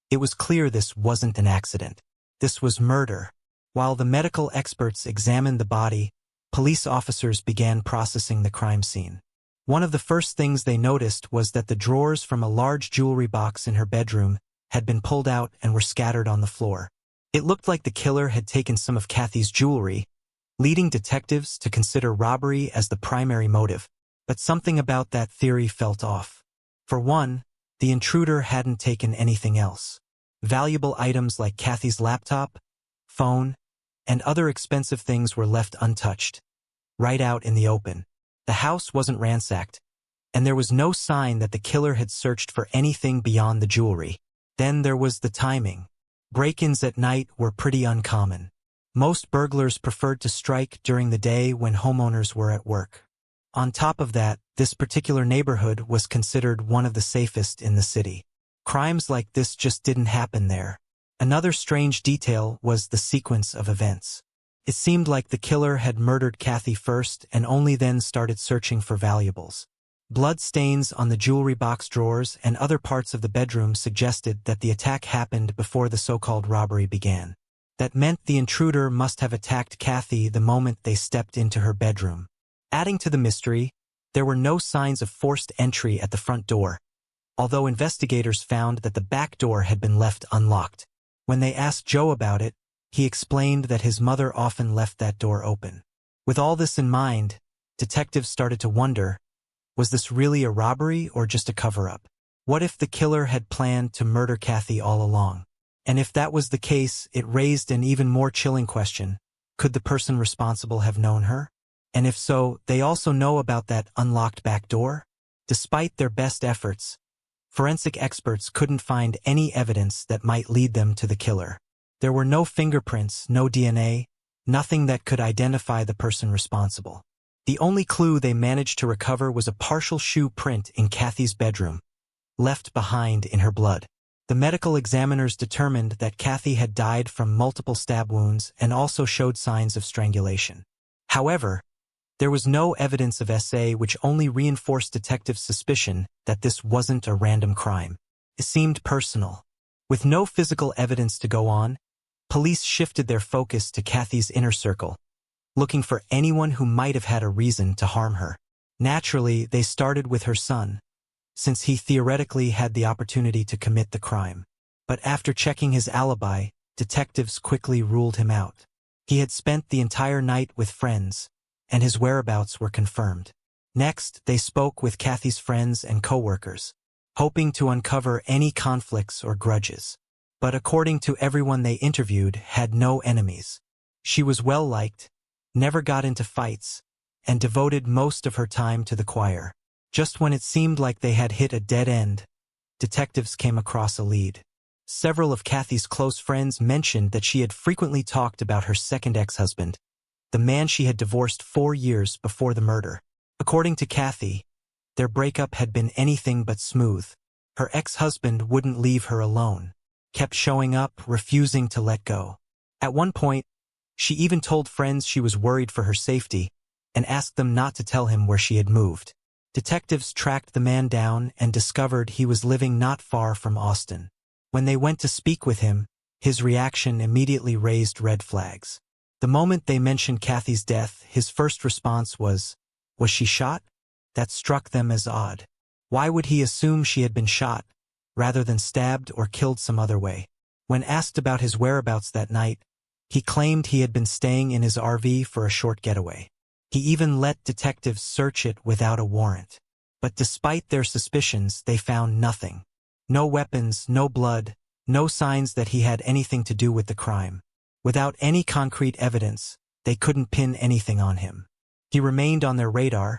it was clear this wasn't an accident. This was murder. While the medical experts examined the body, police officers began processing the crime scene. One of the first things they noticed was that the drawers from a large jewelry box in her bedroom had been pulled out and were scattered on the floor. It looked like the killer had taken some of Kathy's jewelry, leading detectives to consider robbery as the primary motive. But something about that theory felt off. For one, the intruder hadn't taken anything else. Valuable items like Kathy's laptop, phone, and other expensive things were left untouched, right out in the open. The house wasn't ransacked, and there was no sign that the killer had searched for anything beyond the jewelry. Then there was the timing. Break-ins at night were pretty uncommon. Most burglars preferred to strike during the day when homeowners were at work. On top of that, this particular neighborhood was considered one of the safest in the city. Crimes like this just didn't happen there. Another strange detail was the sequence of events. It seemed like the killer had murdered Kathy first and only then started searching for valuables. Blood stains on the jewelry box drawers and other parts of the bedroom suggested that the attack happened before the so-called robbery began. That meant the intruder must have attacked Kathy the moment they stepped into her bedroom. Adding to the mystery, there were no signs of forced entry at the front door, although investigators found that the back door had been left unlocked. When they asked Joe about it, he explained that his mother often left that door open. With all this in mind, detectives started to wonder, was this really a robbery or just a cover-up? What if the killer had planned to murder Kathy all along? And if that was the case, it raised an even more chilling question. Could the person responsible have known her? And if so, they also know about that unlocked back door? Despite their best efforts, forensic experts couldn't find any evidence that might lead them to the killer. There were no fingerprints, no DNA, nothing that could identify the person responsible. The only clue they managed to recover was a partial shoe print in Kathy's bedroom, left behind in her blood. The medical examiners determined that Kathy had died from multiple stab wounds and also showed signs of strangulation. However, there was no evidence of SA, which only reinforced detectives' suspicion that this wasn't a random crime. It seemed personal. With no physical evidence to go on, police shifted their focus to Kathy's inner circle, looking for anyone who might have had a reason to harm her. Naturally, they started with her son, since he theoretically had the opportunity to commit the crime. But after checking his alibi, detectives quickly ruled him out. He had spent the entire night with friends, and his whereabouts were confirmed. Next, they spoke with Kathy's friends and coworkers, hoping to uncover any conflicts or grudges. But according to everyone they interviewed, had no enemies. She was well-liked, never got into fights, and devoted most of her time to the choir. Just when it seemed like they had hit a dead end, detectives came across a lead. Several of Kathy's close friends mentioned that she had frequently talked about her second ex-husband, the man she had divorced 4 years before the murder. According to Kathy, their breakup had been anything but smooth. Her ex-husband wouldn't leave her alone, kept showing up, refusing to let go. At one point, she even told friends she was worried for her safety and asked them not to tell him where she had moved. Detectives tracked the man down and discovered he was living not far from Austin. When they went to speak with him, his reaction immediately raised red flags. The moment they mentioned Kathy's death, his first response was she shot? That struck them as odd. Why would he assume she had been shot, rather than stabbed or killed some other way? When asked about his whereabouts that night, he claimed he had been staying in his RV for a short getaway. He even let detectives search it without a warrant. But despite their suspicions, they found nothing. No weapons, no blood, no signs that he had anything to do with the crime. Without any concrete evidence, they couldn't pin anything on him. He remained on their radar,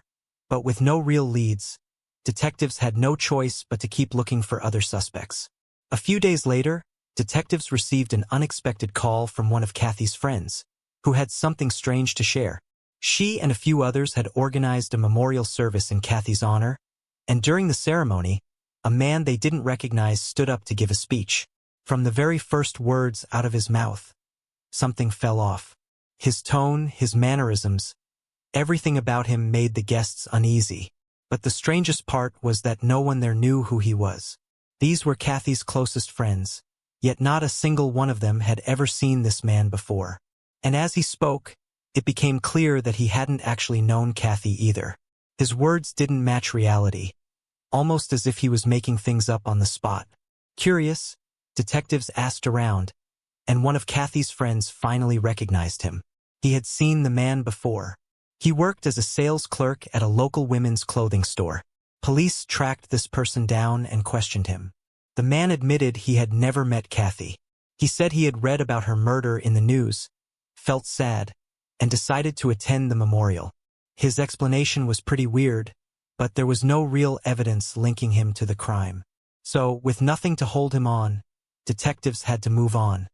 but with no real leads, detectives had no choice but to keep looking for other suspects. A few days later, detectives received an unexpected call from one of Kathy's friends, who had something strange to share. She and a few others had organized a memorial service in Kathy's honor, and during the ceremony, a man they didn't recognize stood up to give a speech. From the very first words out of his mouth, something fell off. His tone, his mannerisms, Everything about him made the guests uneasy. But the strangest part was that no one there knew who he was. These were Kathy's closest friends, yet not a single one of them had ever seen this man before. And as he spoke, it became clear that he hadn't actually known Kathy either. His words didn't match reality, almost as if he was making things up on the spot. Curious, detectives asked around, and one of Kathy's friends finally recognized him. He had seen the man before. He worked as a sales clerk at a local women's clothing store. Police tracked this person down and questioned him. The man admitted he had never met Kathy. He said he had read about her murder in the news, felt sad, and decided to attend the memorial. His explanation was pretty weird, but there was no real evidence linking him to the crime. So, with nothing to hold him on, detectives had to move on,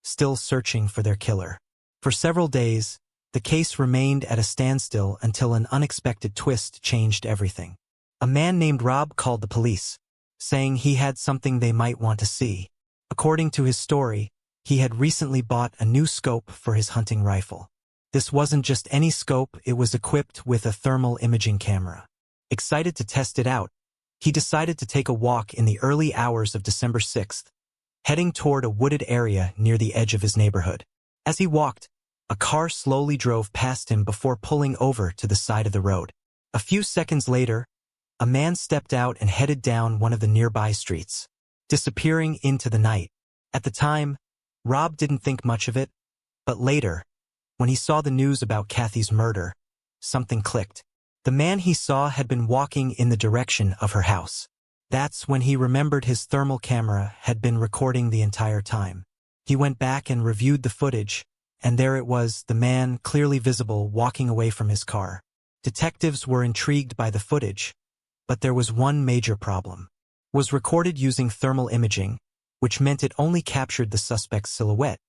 still searching for their killer. For several days, the case remained at a standstill until an unexpected twist changed everything. A man named Rob called the police, saying he had something they might want to see. According to his story, he had recently bought a new scope for his hunting rifle. This wasn't just any scope, it was equipped with a thermal imaging camera. Excited to test it out, he decided to take a walk in the early hours of December 6th, heading toward a wooded area near the edge of his neighborhood. As he walked, a car slowly drove past him before pulling over to the side of the road. A few seconds later, a man stepped out and headed down one of the nearby streets, disappearing into the night. At the time, Rob didn't think much of it, but later, when he saw the news about Kathy's murder, something clicked. The man he saw had been walking in the direction of her house. That's when he remembered his thermal camera had been recording the entire time. He went back and reviewed the footage, and there it was, the man, clearly visible, walking away from his car. Detectives were intrigued by the footage, but there was one major problem. It was recorded using thermal imaging, which meant it only captured the suspect's silhouette,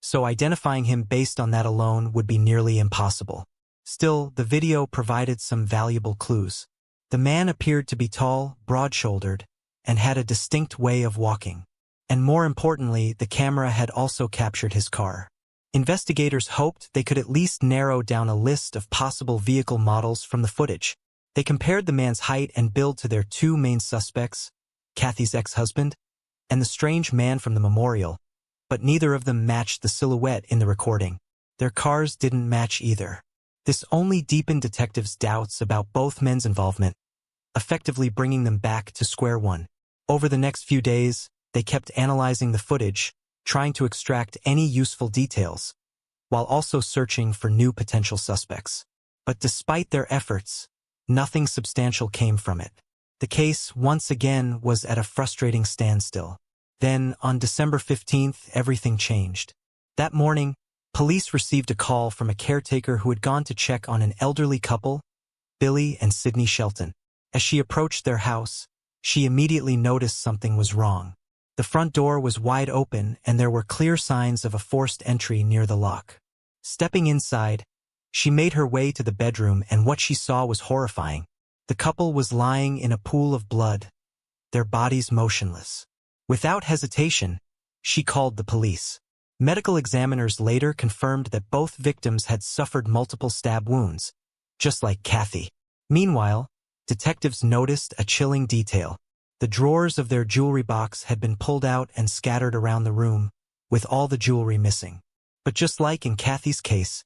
so identifying him based on that alone would be nearly impossible. Still, the video provided some valuable clues. The man appeared to be tall, broad-shouldered, and had a distinct way of walking. And more importantly, the camera had also captured his car. Investigators hoped they could at least narrow down a list of possible vehicle models from the footage. They compared the man's height and build to their two main suspects, Kathy's ex-husband, and the strange man from the memorial, but neither of them matched the silhouette in the recording. Their cars didn't match either. This only deepened detectives' doubts about both men's involvement, effectively bringing them back to square one. Over the next few days, they kept analyzing the footage, trying to extract any useful details, while also searching for new potential suspects. But despite their efforts, nothing substantial came from it. The case, once again, was at a frustrating standstill. Then, on December 15th, everything changed. That morning, police received a call from a caretaker who had gone to check on an elderly couple, Billy and Sydney Shelton. As she approached their house, she immediately noticed something was wrong. The front door was wide open, and there were clear signs of a forced entry near the lock. Stepping inside, she made her way to the bedroom, and what she saw was horrifying. The couple was lying in a pool of blood, their bodies motionless. Without hesitation, she called the police. Medical examiners later confirmed that both victims had suffered multiple stab wounds, just like Kathy. Meanwhile, detectives noticed a chilling detail. The drawers of their jewelry box had been pulled out and scattered around the room, with all the jewelry missing. But just like in Kathy's case,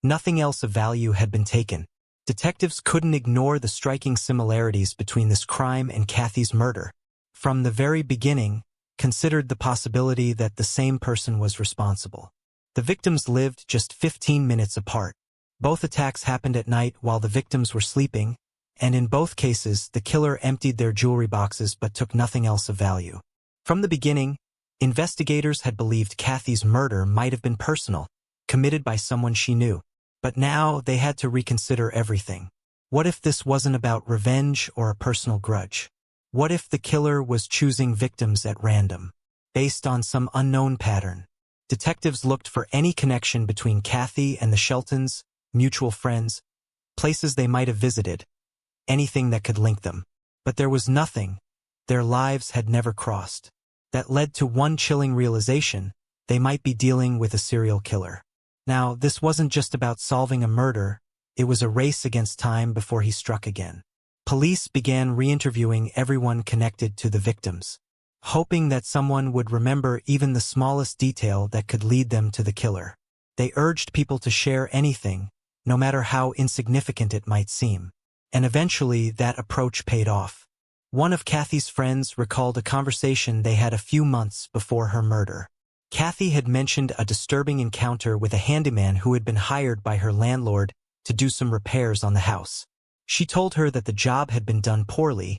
nothing else of value had been taken. Detectives couldn't ignore the striking similarities between this crime and Kathy's murder. From the very beginning, considered the possibility that the same person was responsible. The victims lived just 15 minutes apart. Both attacks happened at night while the victims were sleeping, and in both cases, the killer emptied their jewelry boxes but took nothing else of value. From the beginning, investigators had believed Kathy's murder might have been personal, committed by someone she knew. But now they had to reconsider everything. What if this wasn't about revenge or a personal grudge? What if the killer was choosing victims at random, based on some unknown pattern? Detectives looked for any connection between Kathy and the Sheltons, mutual friends, places they might have visited, anything that could link them. But there was nothing. Their lives had never crossed. That led to one chilling realization: they might be dealing with a serial killer. Now, this wasn't just about solving a murder, It was a race against time before he struck again. Police began re-interviewing everyone connected to the victims, hoping that someone would remember even the smallest detail that could lead them to the killer. They urged people to share anything, no matter how insignificant it might seem. And eventually that approach paid off. One of Kathy's friends recalled a conversation they had a few months before her murder. Kathy had mentioned a disturbing encounter with a handyman who had been hired by her landlord to do some repairs on the house. She told her that the job had been done poorly,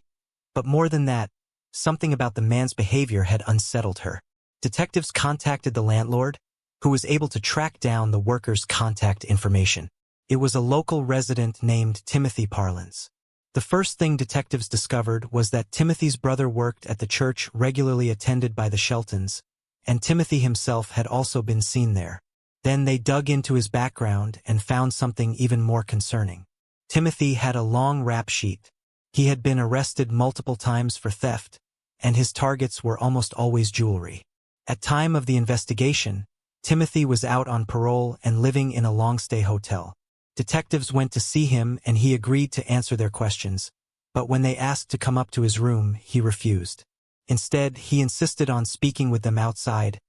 but more than that, something about the man's behavior had unsettled her. Detectives contacted the landlord, who was able to track down the worker's contact information. It was a local resident named Timothy Parlins. The first thing detectives discovered was that Timothy's brother worked at the church regularly attended by the Sheltons, and Timothy himself had also been seen there. Then they dug into his background and found something even more concerning. Timothy had a long rap sheet. He had been arrested multiple times for theft, and his targets were almost always jewelry. At time of the investigation, Timothy was out on parole and living in a long-stay hotel. Detectives went to see him and he agreed to answer their questions, but when they asked to come up to his room, he refused. Instead, he insisted on speaking with them outside,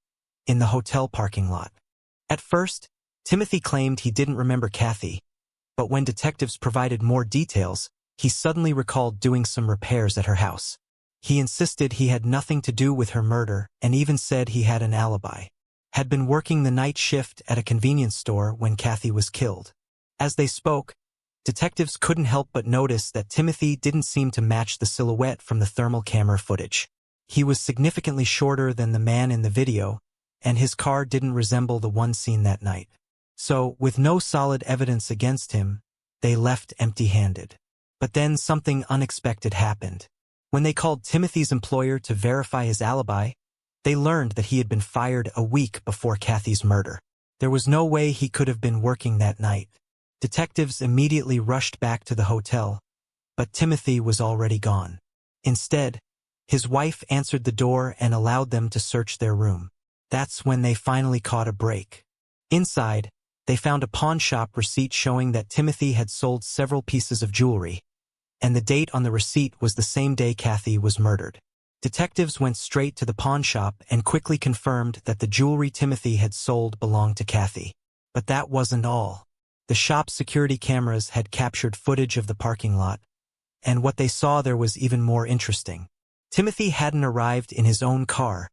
in the hotel parking lot. At first, Timothy claimed he didn't remember Kathy, but when detectives provided more details, he suddenly recalled doing some repairs at her house. He insisted he had nothing to do with her murder and even said he had an alibi. Had been working the night shift at a convenience store when Kathy was killed. As they spoke, detectives couldn't help but notice that Timothy didn't seem to match the silhouette from the thermal camera footage. He was significantly shorter than the man in the video, and his car didn't resemble the one seen that night. So, with no solid evidence against him, they left empty-handed. But then something unexpected happened. When they called Timothy's employer to verify his alibi, they learned that he had been fired a week before Kathy's murder. There was no way he could have been working that night. Detectives immediately rushed back to the hotel, but Timothy was already gone. Instead, his wife answered the door and allowed them to search their room. That's when they finally caught a break. Inside, they found a pawn shop receipt showing that Timothy had sold several pieces of jewelry, and the date on the receipt was the same day Kathy was murdered. Detectives went straight to the pawn shop and quickly confirmed that the jewelry Timothy had sold belonged to Kathy. But that wasn't all. The shop's security cameras had captured footage of the parking lot, and what they saw there was even more interesting. Timothy hadn't arrived in his own car,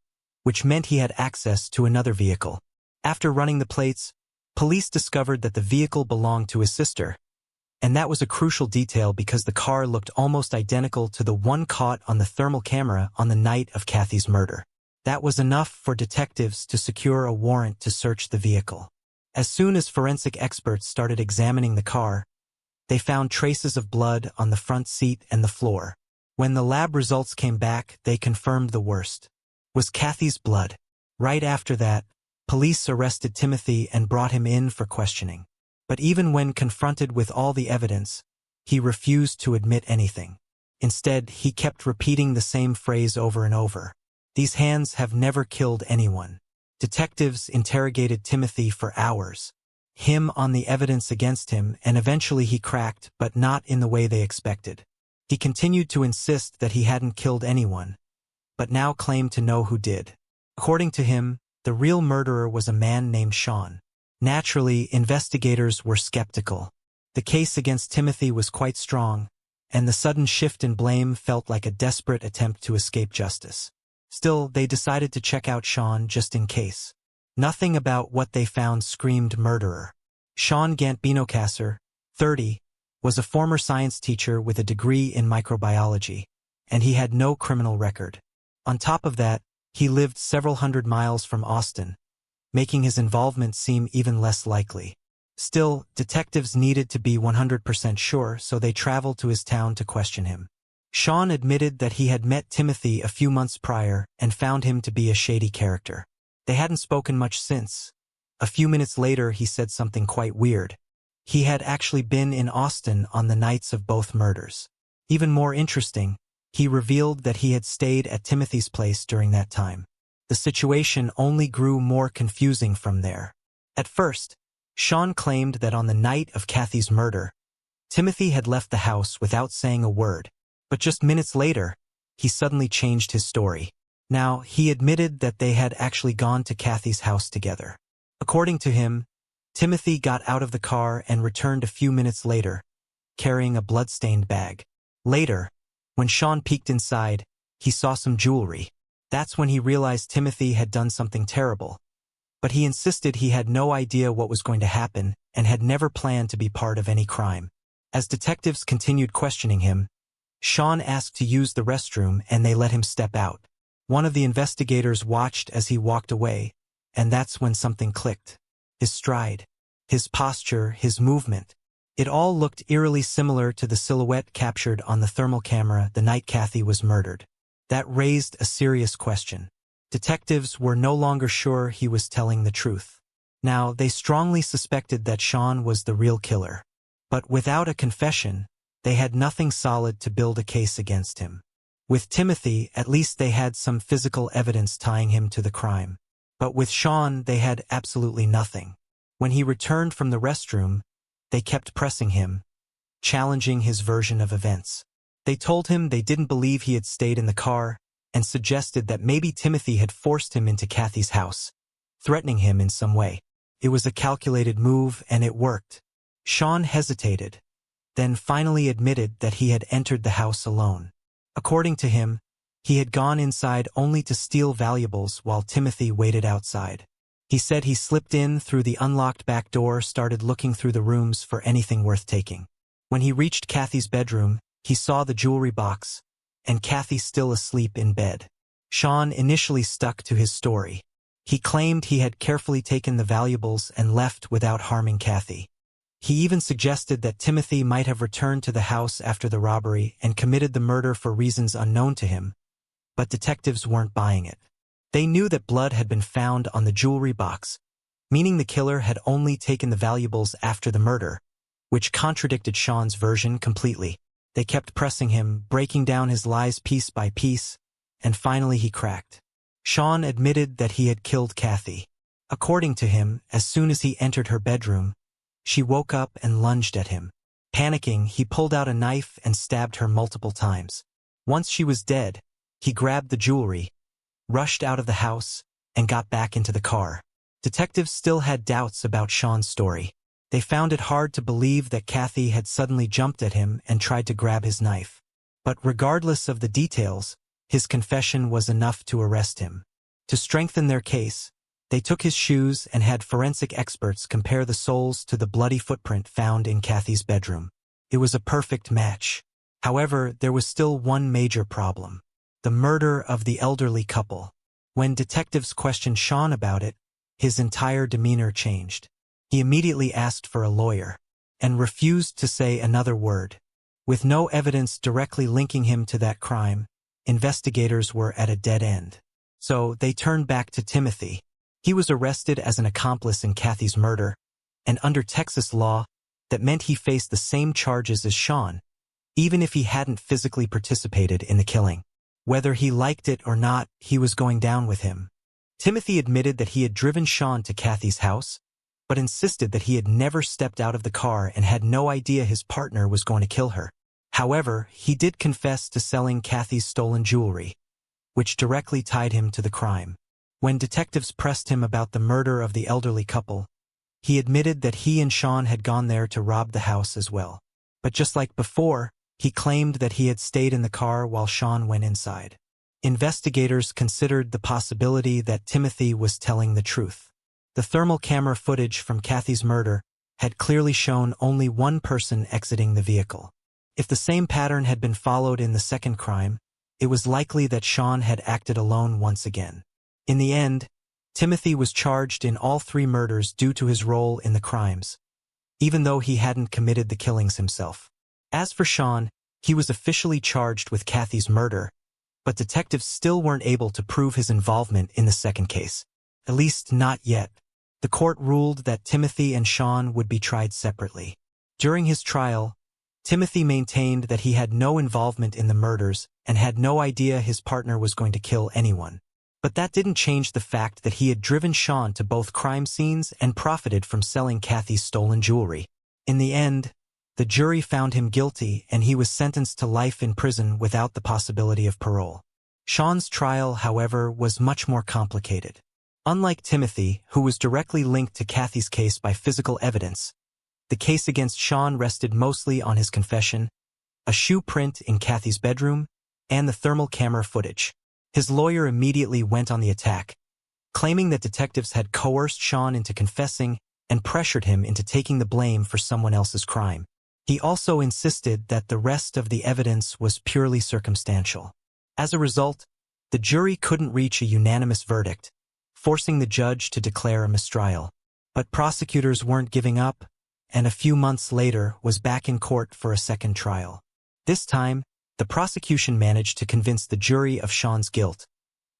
which meant he had access to another vehicle. After running the plates, police discovered that the vehicle belonged to his sister, and that was a crucial detail because the car looked almost identical to the one caught on the thermal camera on the night of Kathy's murder. That was enough for detectives to secure a warrant to search the vehicle. As soon as forensic experts started examining the car, they found traces of blood on the front seat and the floor. When the lab results came back, they confirmed the worst. Was Kathy's blood. Right after that, police arrested Timothy and brought him in for questioning. But even when confronted with all the evidence, he refused to admit anything. Instead, he kept repeating the same phrase over and over. These hands have never killed anyone. Detectives interrogated Timothy for hours, him on the evidence against him, and eventually he cracked, but not in the way they expected. He continued to insist that he hadn't killed anyone, but now claimed to know who did. According to him, the real murderer was a man named Sean. Naturally, investigators were skeptical. The case against Timothy was quite strong, and the sudden shift in blame felt like a desperate attempt to escape justice. Still, they decided to check out Sean just in case. Nothing about what they found screamed murderer. Sean Gantbinocasser, 30, was a former science teacher with a degree in microbiology, and he had no criminal record. On top of that, he lived several hundred miles from Austin, making his involvement seem even less likely. Still, detectives needed to be 100% sure, so they traveled to his town to question him. Sean admitted that he had met Timothy a few months prior and found him to be a shady character. They hadn't spoken much since. A few minutes later, he said something quite weird. He had actually been in Austin on the nights of both murders. Even more interesting, he revealed that he had stayed at Timothy's place during that time. The situation only grew more confusing from there. At first, Sean claimed that on the night of Kathy's murder, Timothy had left the house without saying a word, but just minutes later, he suddenly changed his story. Now, he admitted that they had actually gone to Kathy's house together. According to him, Timothy got out of the car and returned a few minutes later, carrying a blood-stained bag. Later, when Sean peeked inside, he saw some jewelry. That's when he realized Timothy had done something terrible. But he insisted he had no idea what was going to happen and had never planned to be part of any crime. As detectives continued questioning him, Sean asked to use the restroom and they let him step out. One of the investigators watched as he walked away, and that's when something clicked. His stride, his posture, his movement. It all looked eerily similar to the silhouette captured on the thermal camera the night Kathy was murdered. That raised a serious question. Detectives were no longer sure he was telling the truth. Now, they strongly suspected that Sean was the real killer. But without a confession, they had nothing solid to build a case against him. With Timothy, at least they had some physical evidence tying him to the crime. But with Sean, they had absolutely nothing. When he returned from the restroom, they kept pressing him, challenging his version of events. They told him they didn't believe he had stayed in the car and suggested that maybe Timothy had forced him into Kathy's house, threatening him in some way. It was a calculated move and it worked. Sean hesitated, then finally admitted that he had entered the house alone. According to him, he had gone inside only to steal valuables while Timothy waited outside. He said he slipped in through the unlocked back door, started looking through the rooms for anything worth taking. When he reached Kathy's bedroom, he saw the jewelry box, and Kathy still asleep in bed. Sean initially stuck to his story. He claimed he had carefully taken the valuables and left without harming Kathy. He even suggested that Timothy might have returned to the house after the robbery and committed the murder for reasons unknown to him, but detectives weren't buying it. They knew that blood had been found on the jewelry box, meaning the killer had only taken the valuables after the murder, which contradicted Sean's version completely. They kept pressing him, breaking down his lies piece by piece, and finally he cracked. Sean admitted that he had killed Kathy. According to him, as soon as he entered her bedroom, she woke up and lunged at him. Panicking, he pulled out a knife and stabbed her multiple times. Once she was dead, he grabbed the jewelry, rushed out of the house, and got back into the car. Detectives still had doubts about Sean's story. They found it hard to believe that Kathy had suddenly jumped at him and tried to grab his knife. But regardless of the details, his confession was enough to arrest him. To strengthen their case, they took his shoes and had forensic experts compare the soles to the bloody footprint found in Kathy's bedroom. It was a perfect match. However, there was still one major problem: the murder of the elderly couple. When detectives questioned Sean about it, his entire demeanor changed. He immediately asked for a lawyer and refused to say another word. With no evidence directly linking him to that crime, investigators were at a dead end. So they turned back to Timothy. He was arrested as an accomplice in Kathy's murder, and under Texas law, that meant he faced the same charges as Sean, even if he hadn't physically participated in the killing. Whether he liked it or not, he was going down with him. Timothy admitted that he had driven Sean to Kathy's house, but insisted that he had never stepped out of the car and had no idea his partner was going to kill her. However, he did confess to selling Kathy's stolen jewelry, which directly tied him to the crime. When detectives pressed him about the murder of the elderly couple, he admitted that he and Sean had gone there to rob the house as well. But just like before, he claimed that he had stayed in the car while Sean went inside. Investigators considered the possibility that Timothy was telling the truth. The thermal camera footage from Kathy's murder had clearly shown only one person exiting the vehicle. If the same pattern had been followed in the second crime, it was likely that Sean had acted alone once again. In the end, Timothy was charged in all 3 murders due to his role in the crimes, even though he hadn't committed the killings himself. As for Sean, he was officially charged with Kathy's murder, but detectives still weren't able to prove his involvement in the second case. At least not yet. The court ruled that Timothy and Sean would be tried separately. During his trial, Timothy maintained that he had no involvement in the murders and had no idea his partner was going to kill anyone. But that didn't change the fact that he had driven Sean to both crime scenes and profited from selling Kathy's stolen jewelry. In the end, the jury found him guilty and he was sentenced to life in prison without the possibility of parole. Sean's trial, however, was much more complicated. Unlike Timothy, who was directly linked to Kathy's case by physical evidence, the case against Sean rested mostly on his confession, a shoe print in Kathy's bedroom, and the thermal camera footage. His lawyer immediately went on the attack, claiming that detectives had coerced Sean into confessing and pressured him into taking the blame for someone else's crime. He also insisted that the rest of the evidence was purely circumstantial. As a result, the jury couldn't reach a unanimous verdict, forcing the judge to declare a mistrial. But prosecutors weren't giving up, and a few months later was back in court for a second trial. This time, the prosecution managed to convince the jury of Sean's guilt,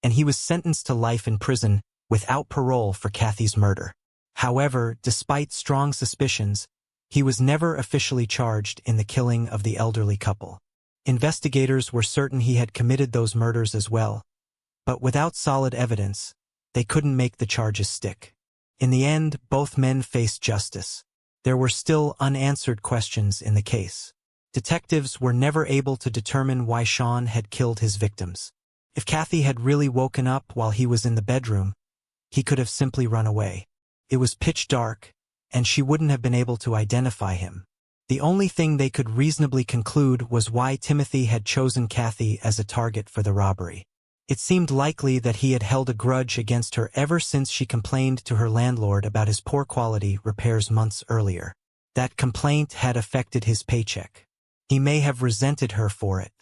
and he was sentenced to life in prison without parole for Kathy's murder. However, despite strong suspicions, he was never officially charged in the killing of the elderly couple. Investigators were certain he had committed those murders as well, but without solid evidence, they couldn't make the charges stick. In the end, both men faced justice. There were still unanswered questions in the case. Detectives were never able to determine why Sean had killed his victims. If Kathy had really woken up while he was in the bedroom, he could have simply run away. It was pitch dark, and she wouldn't have been able to identify him. The only thing they could reasonably conclude was why Timothy had chosen Kathy as a target for the robbery. It seemed likely that he had held a grudge against her ever since she complained to her landlord about his poor quality repairs months earlier. That complaint had affected his paycheck. He may have resented her for it.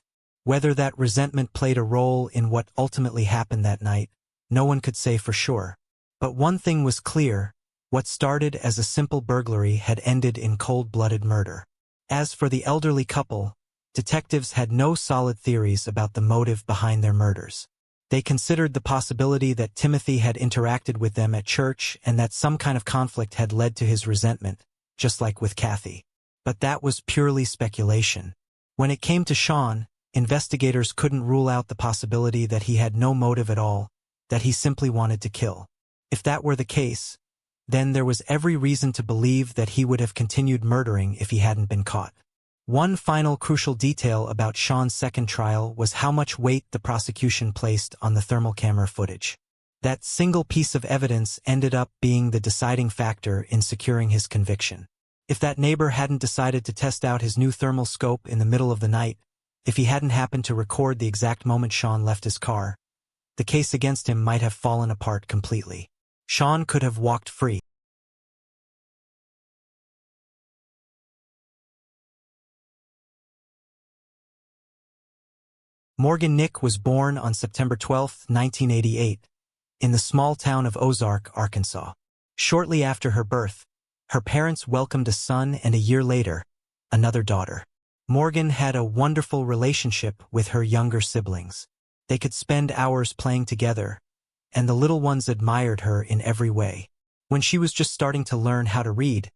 Whether that resentment played a role in what ultimately happened that night, no one could say for sure. But one thing was clear: what started as a simple burglary had ended in cold-blooded murder. As for the elderly couple, detectives had no solid theories about the motive behind their murders. They considered the possibility that Timothy had interacted with them at church and that some kind of conflict had led to his resentment, just like with Kathy. But that was purely speculation. When it came to Sean, investigators couldn't rule out the possibility that he had no motive at all, that he simply wanted to kill. If that were the case, then there was every reason to believe that he would have continued murdering if he hadn't been caught. One final crucial detail about Sean's second trial was how much weight the prosecution placed on the thermal camera footage. That single piece of evidence ended up being the deciding factor in securing his conviction. If that neighbor hadn't decided to test out his new thermal scope in the middle of the night, if he hadn't happened to record the exact moment Sean left his car, the case against him might have fallen apart completely. Sean could have walked free. Morgan Nick was born on September 12, 1988, in the small town of Ozark, Arkansas. Shortly after her birth, her parents welcomed a son and a year later, another daughter. Morgan had a wonderful relationship with her younger siblings. They could spend hours playing together, and the little ones admired her in every way. When she was just starting to learn how to read,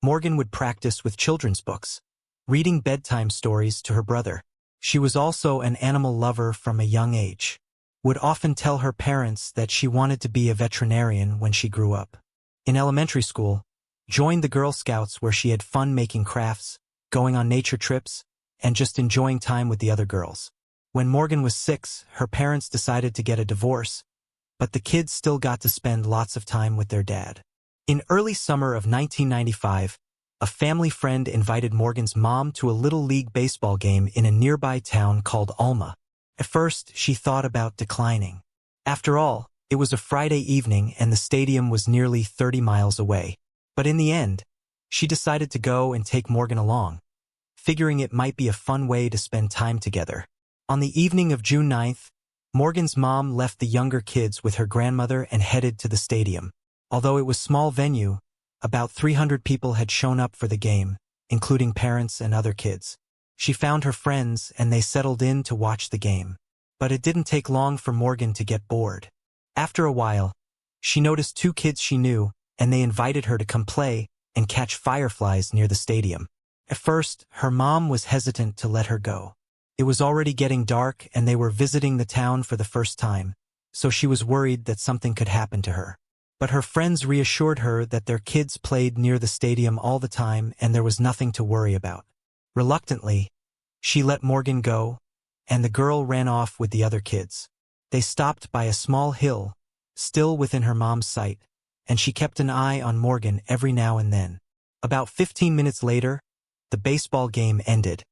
Morgan would practice with children's books, reading bedtime stories to her brother. She was also an animal lover from a young age, would often tell her parents that she wanted to be a veterinarian when she grew up. In elementary school, joined the Girl Scouts where she had fun making crafts, going on nature trips, and just enjoying time with the other girls. When Morgan was 6, her parents decided to get a divorce, but the kids still got to spend lots of time with their dad. In early summer of 1995, a family friend invited Morgan's mom to a Little League baseball game in a nearby town called Alma. At first, she thought about declining. After all, it was a Friday evening and the stadium was nearly 30 miles away. But in the end, she decided to go and take Morgan along, figuring it might be a fun way to spend time together. On the evening of June 9th, Morgan's mom left the younger kids with her grandmother and headed to the stadium. Although it was a small venue, about 300 people had shown up for the game, including parents and other kids. She found her friends and they settled in to watch the game. But it didn't take long for Morgan to get bored. After a while, she noticed 2 kids she knew, and they invited her to come play and catch fireflies near the stadium. At first, her mom was hesitant to let her go. It was already getting dark and they were visiting the town for the first time, so she was worried that something could happen to her. But her friends reassured her that their kids played near the stadium all the time and there was nothing to worry about. Reluctantly, she let Morgan go, and the girl ran off with the other kids. They stopped by a small hill, still within her mom's sight, and she kept an eye on Morgan every now and then. About 15 minutes later, the baseball game ended,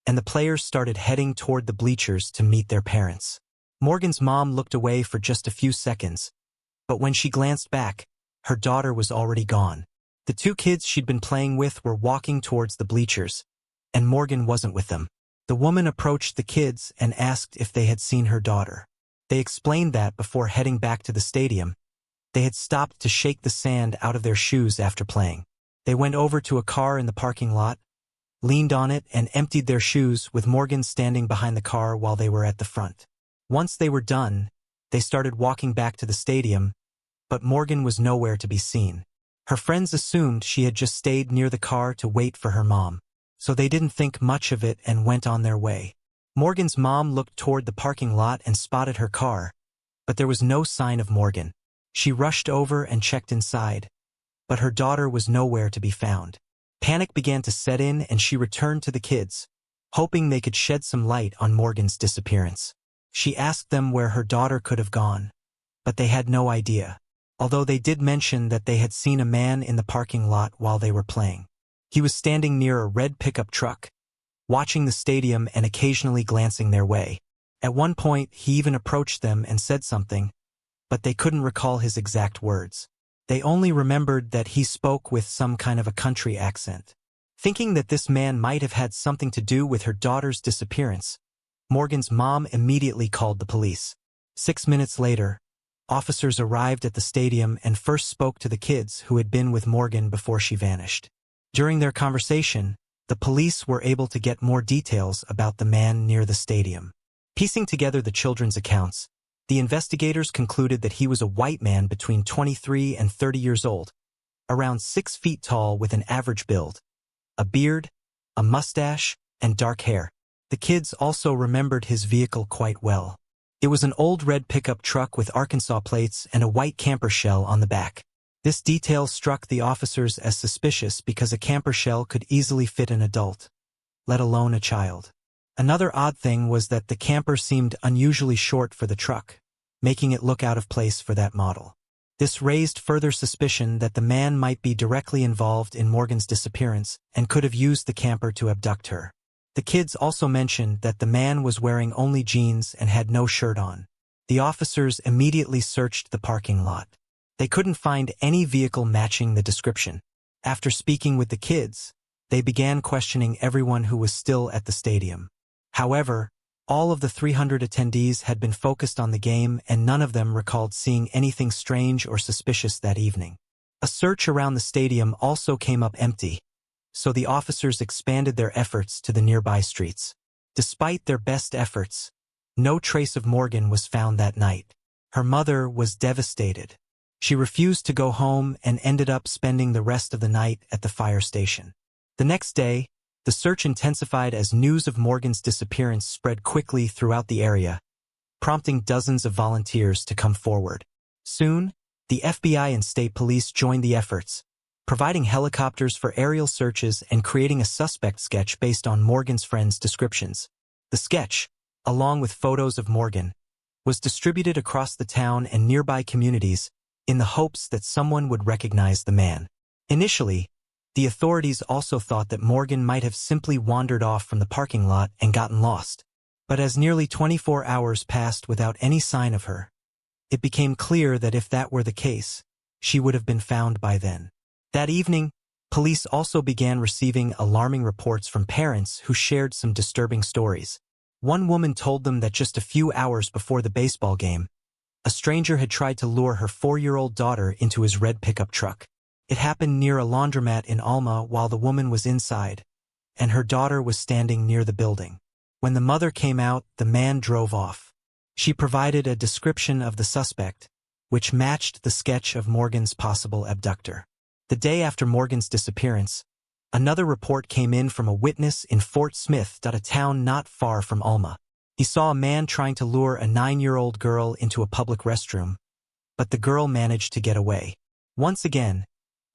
and the players started heading toward the bleachers to meet their parents. Morgan's mom looked away for just a few seconds, but when she glanced back, her daughter was already gone. The two kids she'd been playing with were walking towards the bleachers, and Morgan wasn't with them. The woman approached the kids and asked if they had seen her daughter. They explained that before heading back to the stadium, they had stopped to shake the sand out of their shoes after playing. They went over to a car in the parking lot, leaned on it, and emptied their shoes, with Morgan standing behind the car while they were at the front. Once they were done, they started walking back to the stadium, but Morgan was nowhere to be seen. Her friends assumed she had just stayed near the car to wait for her mom, so they didn't think much of it and went on their way. Morgan's mom looked toward the parking lot and spotted her car, but there was no sign of Morgan. She rushed over and checked inside, but her daughter was nowhere to be found. Panic began to set in and she returned to the kids, hoping they could shed some light on Morgan's disappearance. She asked them where her daughter could have gone, but they had no idea, although they did mention that they had seen a man in the parking lot while they were playing. He was standing near a red pickup truck, watching the stadium and occasionally glancing their way. At one point, he even approached them and said something, but they couldn't recall his exact words. They only remembered that he spoke with some kind of a country accent. Thinking that this man might have had something to do with her daughter's disappearance, Morgan's mom immediately called the police. 6 minutes later, officers arrived at the stadium and first spoke to the kids who had been with Morgan before she vanished. During their conversation, the police were able to get more details about the man near the stadium. Piecing together the children's accounts, the investigators concluded that he was a white man between 23 and 30 years old, around 6 feet tall with an average build, a beard, a mustache, and dark hair. The kids also remembered his vehicle quite well. It was an old red pickup truck with Arkansas plates and a white camper shell on the back. This detail struck the officers as suspicious because a camper shell could easily fit an adult, let alone a child. Another odd thing was that the camper seemed unusually short for the truck, making it look out of place for that model. This raised further suspicion that the man might be directly involved in Morgan's disappearance and could have used the camper to abduct her. The kids also mentioned that the man was wearing only jeans and had no shirt on. The officers immediately searched the parking lot. They couldn't find any vehicle matching the description. After speaking with the kids, they began questioning everyone who was still at the stadium. However, all of the 300 attendees had been focused on the game and none of them recalled seeing anything strange or suspicious that evening. A search around the stadium also came up empty, so the officers expanded their efforts to the nearby streets. Despite their best efforts, no trace of Morgan was found that night. Her mother was devastated. She refused to go home and ended up spending the rest of the night at the fire station. The next day, the search intensified as news of Morgan's disappearance spread quickly throughout the area, prompting dozens of volunteers to come forward. Soon, the FBI and state police joined the efforts, providing helicopters for aerial searches and creating a suspect sketch based on Morgan's friends' descriptions. The sketch, along with photos of Morgan, was distributed across the town and nearby communities in the hopes that someone would recognize the man. Initially, the authorities also thought that Morgan might have simply wandered off from the parking lot and gotten lost. But as nearly 24 hours passed without any sign of her, it became clear that if that were the case, she would have been found by then. That evening, police also began receiving alarming reports from parents who shared some disturbing stories. One woman told them that just a few hours before the baseball game, a stranger had tried to lure her 4-year-old daughter into his red pickup truck. It happened near a laundromat in Alma while the woman was inside, and her daughter was standing near the building. When the mother came out, the man drove off. She provided a description of the suspect, which matched the sketch of Morgan's possible abductor. The day after Morgan's disappearance, another report came in from a witness in Fort Smith, a town not far from Alma. He saw a man trying to lure a 9-year-old girl into a public restroom, but the girl managed to get away. Once again,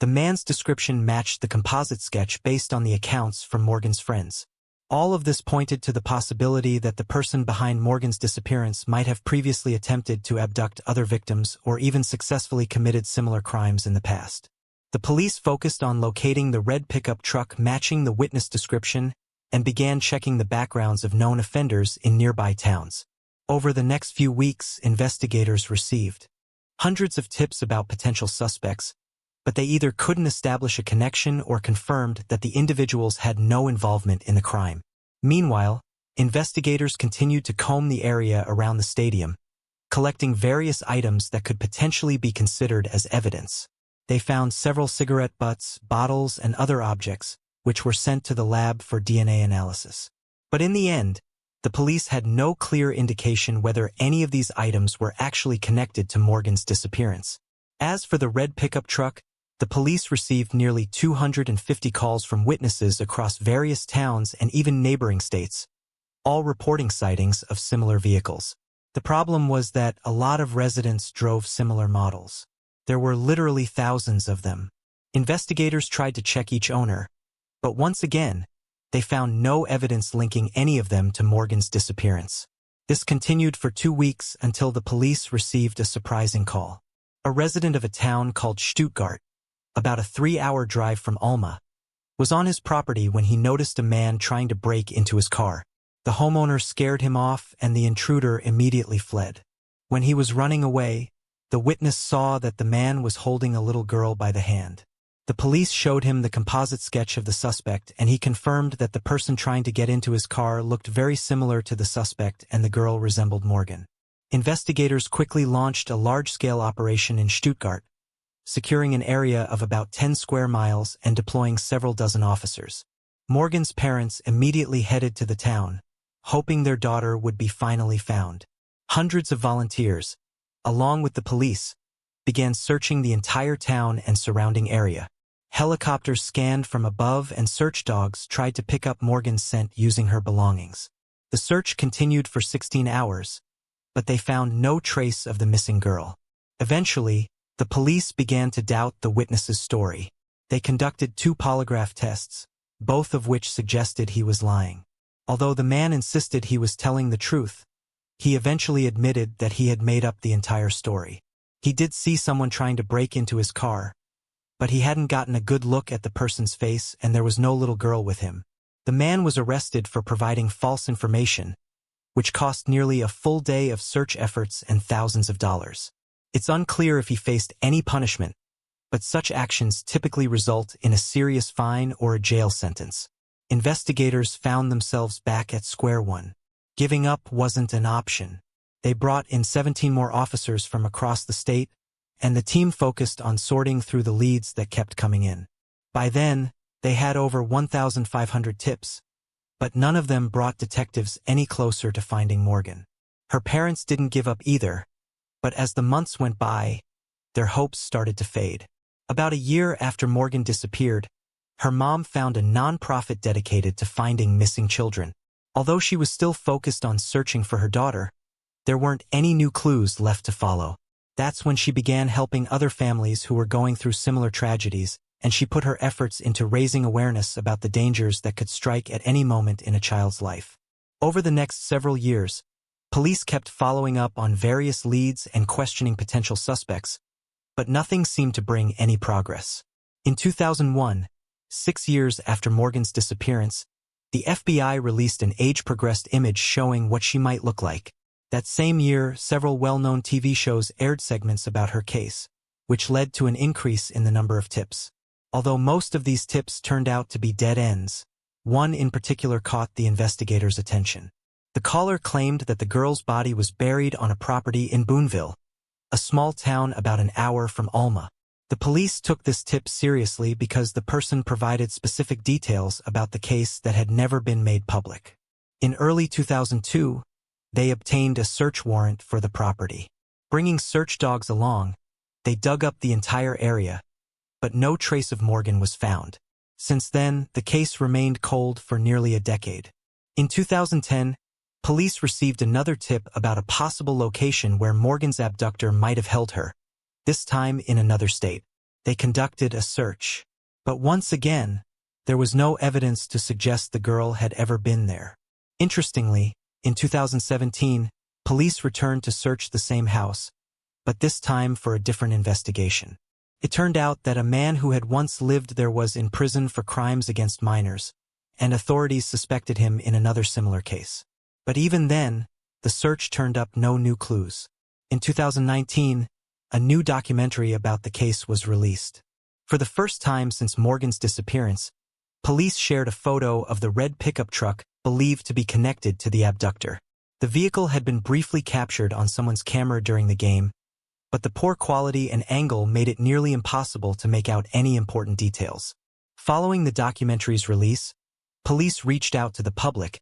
the man's description matched the composite sketch based on the accounts from Morgan's friends. All of this pointed to the possibility that the person behind Morgan's disappearance might have previously attempted to abduct other victims or even successfully committed similar crimes in the past. The police focused on locating the red pickup truck matching the witness description and began checking the backgrounds of known offenders in nearby towns. Over the next few weeks, investigators received hundreds of tips about potential suspects, but they either couldn't establish a connection or confirmed that the individuals had no involvement in the crime. Meanwhile, investigators continued to comb the area around the stadium, collecting various items that could potentially be considered as evidence. They found several cigarette butts, bottles, and other objects, which were sent to the lab for DNA analysis. But in the end, the police had no clear indication whether any of these items were actually connected to Morgan's disappearance. As for the red pickup truck, the police received nearly 250 calls from witnesses across various towns and even neighboring states, all reporting sightings of similar vehicles. The problem was that a lot of residents drove similar models. There were literally thousands of them. Investigators tried to check each owner, but once again, they found no evidence linking any of them to Morgan's disappearance. This continued for 2 weeks until the police received a surprising call. A resident of a town called Stuttgart, about a 3-hour drive from Ulm, was on his property when he noticed a man trying to break into his car. The homeowner scared him off and the intruder immediately fled. When he was running away, the witness saw that the man was holding a little girl by the hand. The police showed him the composite sketch of the suspect, and he confirmed that the person trying to get into his car looked very similar to the suspect and the girl resembled Morgan. Investigators quickly launched a large-scale operation in Stuttgart, securing an area of about 10 square miles and deploying several dozen officers. Morgan's parents immediately headed to the town, hoping their daughter would be finally found. Hundreds of volunteers, along with the police, began searching the entire town and surrounding area. Helicopters scanned from above and search dogs tried to pick up Morgan's scent using her belongings. The search continued for 16 hours, but they found no trace of the missing girl. Eventually, the police began to doubt the witness's story. They conducted 2 polygraph tests, both of which suggested he was lying. Although the man insisted he was telling the truth, he eventually admitted that he had made up the entire story. He did see someone trying to break into his car, but he hadn't gotten a good look at the person's face and there was no little girl with him. The man was arrested for providing false information, which cost nearly a full day of search efforts and thousands of dollars. It's unclear if he faced any punishment, but such actions typically result in a serious fine or a jail sentence. Investigators found themselves back at square one. Giving up wasn't an option. They brought in 17 more officers from across the state, and the team focused on sorting through the leads that kept coming in. By then, they had over 1,500 tips, but none of them brought detectives any closer to finding Morgan. Her parents didn't give up either, but as the months went by, their hopes started to fade. About a year after Morgan disappeared, her mom found a nonprofit dedicated to finding missing children. Although she was still focused on searching for her daughter, there weren't any new clues left to follow. That's when she began helping other families who were going through similar tragedies, and she put her efforts into raising awareness about the dangers that could strike at any moment in a child's life. Over the next several years, police kept following up on various leads and questioning potential suspects, but nothing seemed to bring any progress. In 2001, 6 years after Morgan's disappearance, the FBI released an age-progressed image showing what she might look like. That same year, several well-known TV shows aired segments about her case, which led to an increase in the number of tips. Although most of these tips turned out to be dead ends, one in particular caught the investigators' attention. The caller claimed that the girl's body was buried on a property in Boonville, a small town about an hour from Ulm. The police took this tip seriously because the person provided specific details about the case that had never been made public. In early 2002, they obtained a search warrant for the property. Bringing search dogs along, they dug up the entire area, but no trace of Morgan was found. Since then, the case remained cold for nearly a decade. In 2010, police received another tip about a possible location where Morgan's abductor might have held her, this time in another state. They conducted a search. But once again, there was no evidence to suggest the girl had ever been there. Interestingly, in 2017, police returned to search the same house, but this time for a different investigation. It turned out that a man who had once lived there was in prison for crimes against minors, and authorities suspected him in another similar case. But even then, the search turned up no new clues. In 2019, a new documentary about the case was released. For the first time since Morgan's disappearance, police shared a photo of the red pickup truck believed to be connected to the abductor. The vehicle had been briefly captured on someone's camera during the game, but the poor quality and angle made it nearly impossible to make out any important details. Following the documentary's release, police reached out to the public,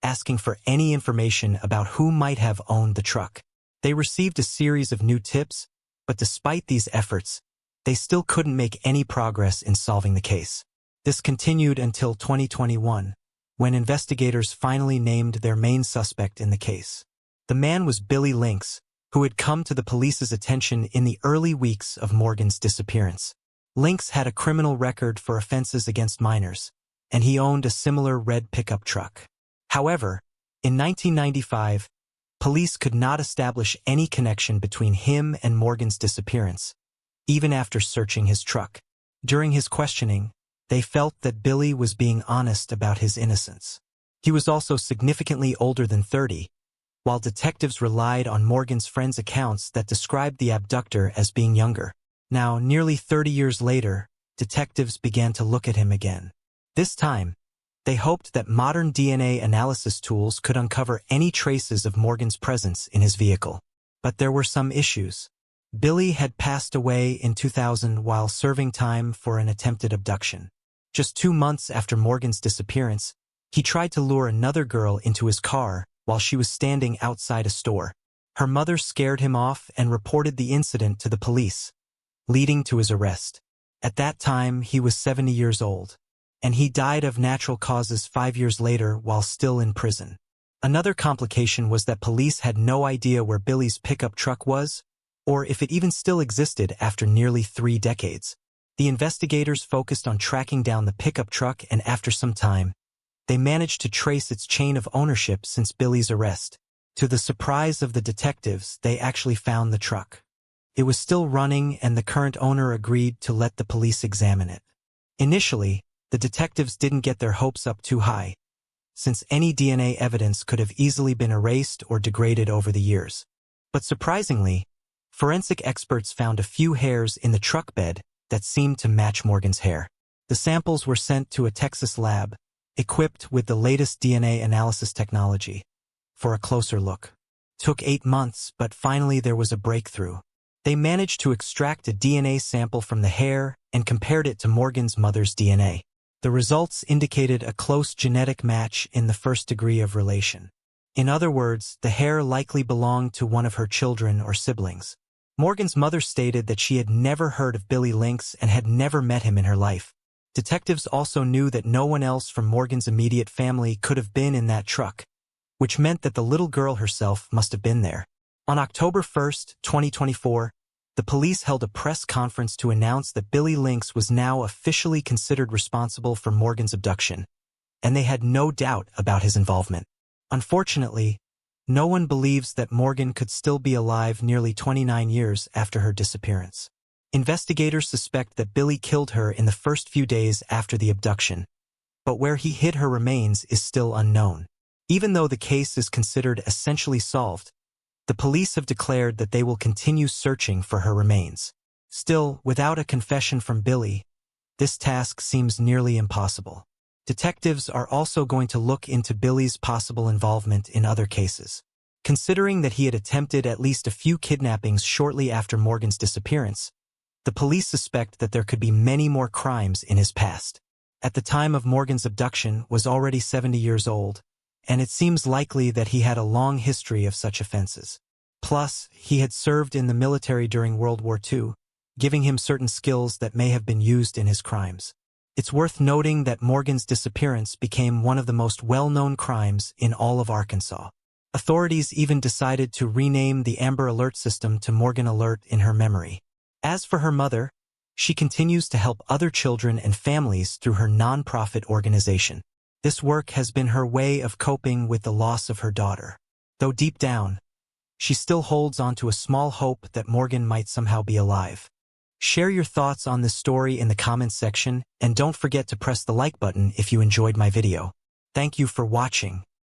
asking for any information about who might have owned the truck. They received a series of new tips, but despite these efforts, they still couldn't make any progress in solving the case. This continued until 2021, when investigators finally named their main suspect in the case. The man was Billy Lynx, who had come to the police's attention in the early weeks of Morgan's disappearance. Lynx had a criminal record for offenses against minors, and he owned a similar red pickup truck. However, in 1995, police could not establish any connection between him and Morgan's disappearance, even after searching his truck. During his questioning, they felt that Billy was being honest about his innocence. He was also significantly older than 30, while detectives relied on Morgan's friends' accounts that described the abductor as being younger. Now, nearly 30 years later, detectives began to look at him again. This time, they hoped that modern DNA analysis tools could uncover any traces of Morgan's presence in his vehicle. But there were some issues. Billy had passed away in 2000 while serving time for an attempted abduction. Just 2 months after Morgan's disappearance, he tried to lure another girl into his car while she was standing outside a store. Her mother scared him off and reported the incident to the police, leading to his arrest. At that time, he was 70 years old, and he died of natural causes 5 years later while still in prison. Another complication was that police had no idea where Billy's pickup truck was, or if it even still existed after nearly 3 decades. The investigators focused on tracking down the pickup truck, and after some time, they managed to trace its chain of ownership since Billy's arrest. To the surprise of the detectives, they actually found the truck. It was still running, and the current owner agreed to let the police examine it. Initially, the detectives didn't get their hopes up too high, since any DNA evidence could have easily been erased or degraded over the years. But surprisingly, forensic experts found a few hairs in the truck bed that seemed to match Morgan's hair. The samples were sent to a Texas lab, equipped with the latest DNA analysis technology, for a closer look. It took 8 months, but finally there was a breakthrough. They managed to extract a DNA sample from the hair and compared it to Morgan's mother's DNA. The results indicated a close genetic match in the first degree of relation. In other words, the hair likely belonged to one of her children or siblings. Morgan's mother stated that she had never heard of Billy Lynx and had never met him in her life. Detectives also knew that no one else from Morgan's immediate family could have been in that truck, which meant that the little girl herself must have been there. On October 1, 2024, the police held a press conference to announce that Billy Lynx was now officially considered responsible for Morgan's abduction, and they had no doubt about his involvement. Unfortunately, no one believes that Morgan could still be alive nearly 29 years after her disappearance. Investigators suspect that Billy killed her in the first few days after the abduction, but where he hid her remains is still unknown. Even though the case is considered essentially solved, the police have declared that they will continue searching for her remains. Still, without a confession from Billy, this task seems nearly impossible. Detectives are also going to look into Billy's possible involvement in other cases. Considering that he had attempted at least a few kidnappings shortly after Morgan's disappearance, the police suspect that there could be many more crimes in his past. At the time of Morgan's abduction was already 70 years old, and it seems likely that he had a long history of such offenses. Plus, he had served in the military during World War II, giving him certain skills that may have been used in his crimes. It's worth noting that Morgan's disappearance became one of the most well-known crimes in all of Arkansas. Authorities even decided to rename the Amber Alert system to Morgan Alert in her memory. As for her mother, she continues to help other children and families through her non-profit organization. This work has been her way of coping with the loss of her daughter. Though deep down, she still holds on to a small hope that Morgan might somehow be alive. Share your thoughts on this story in the comments section, and don't forget to press the like button if you enjoyed my video. Thank you for watching.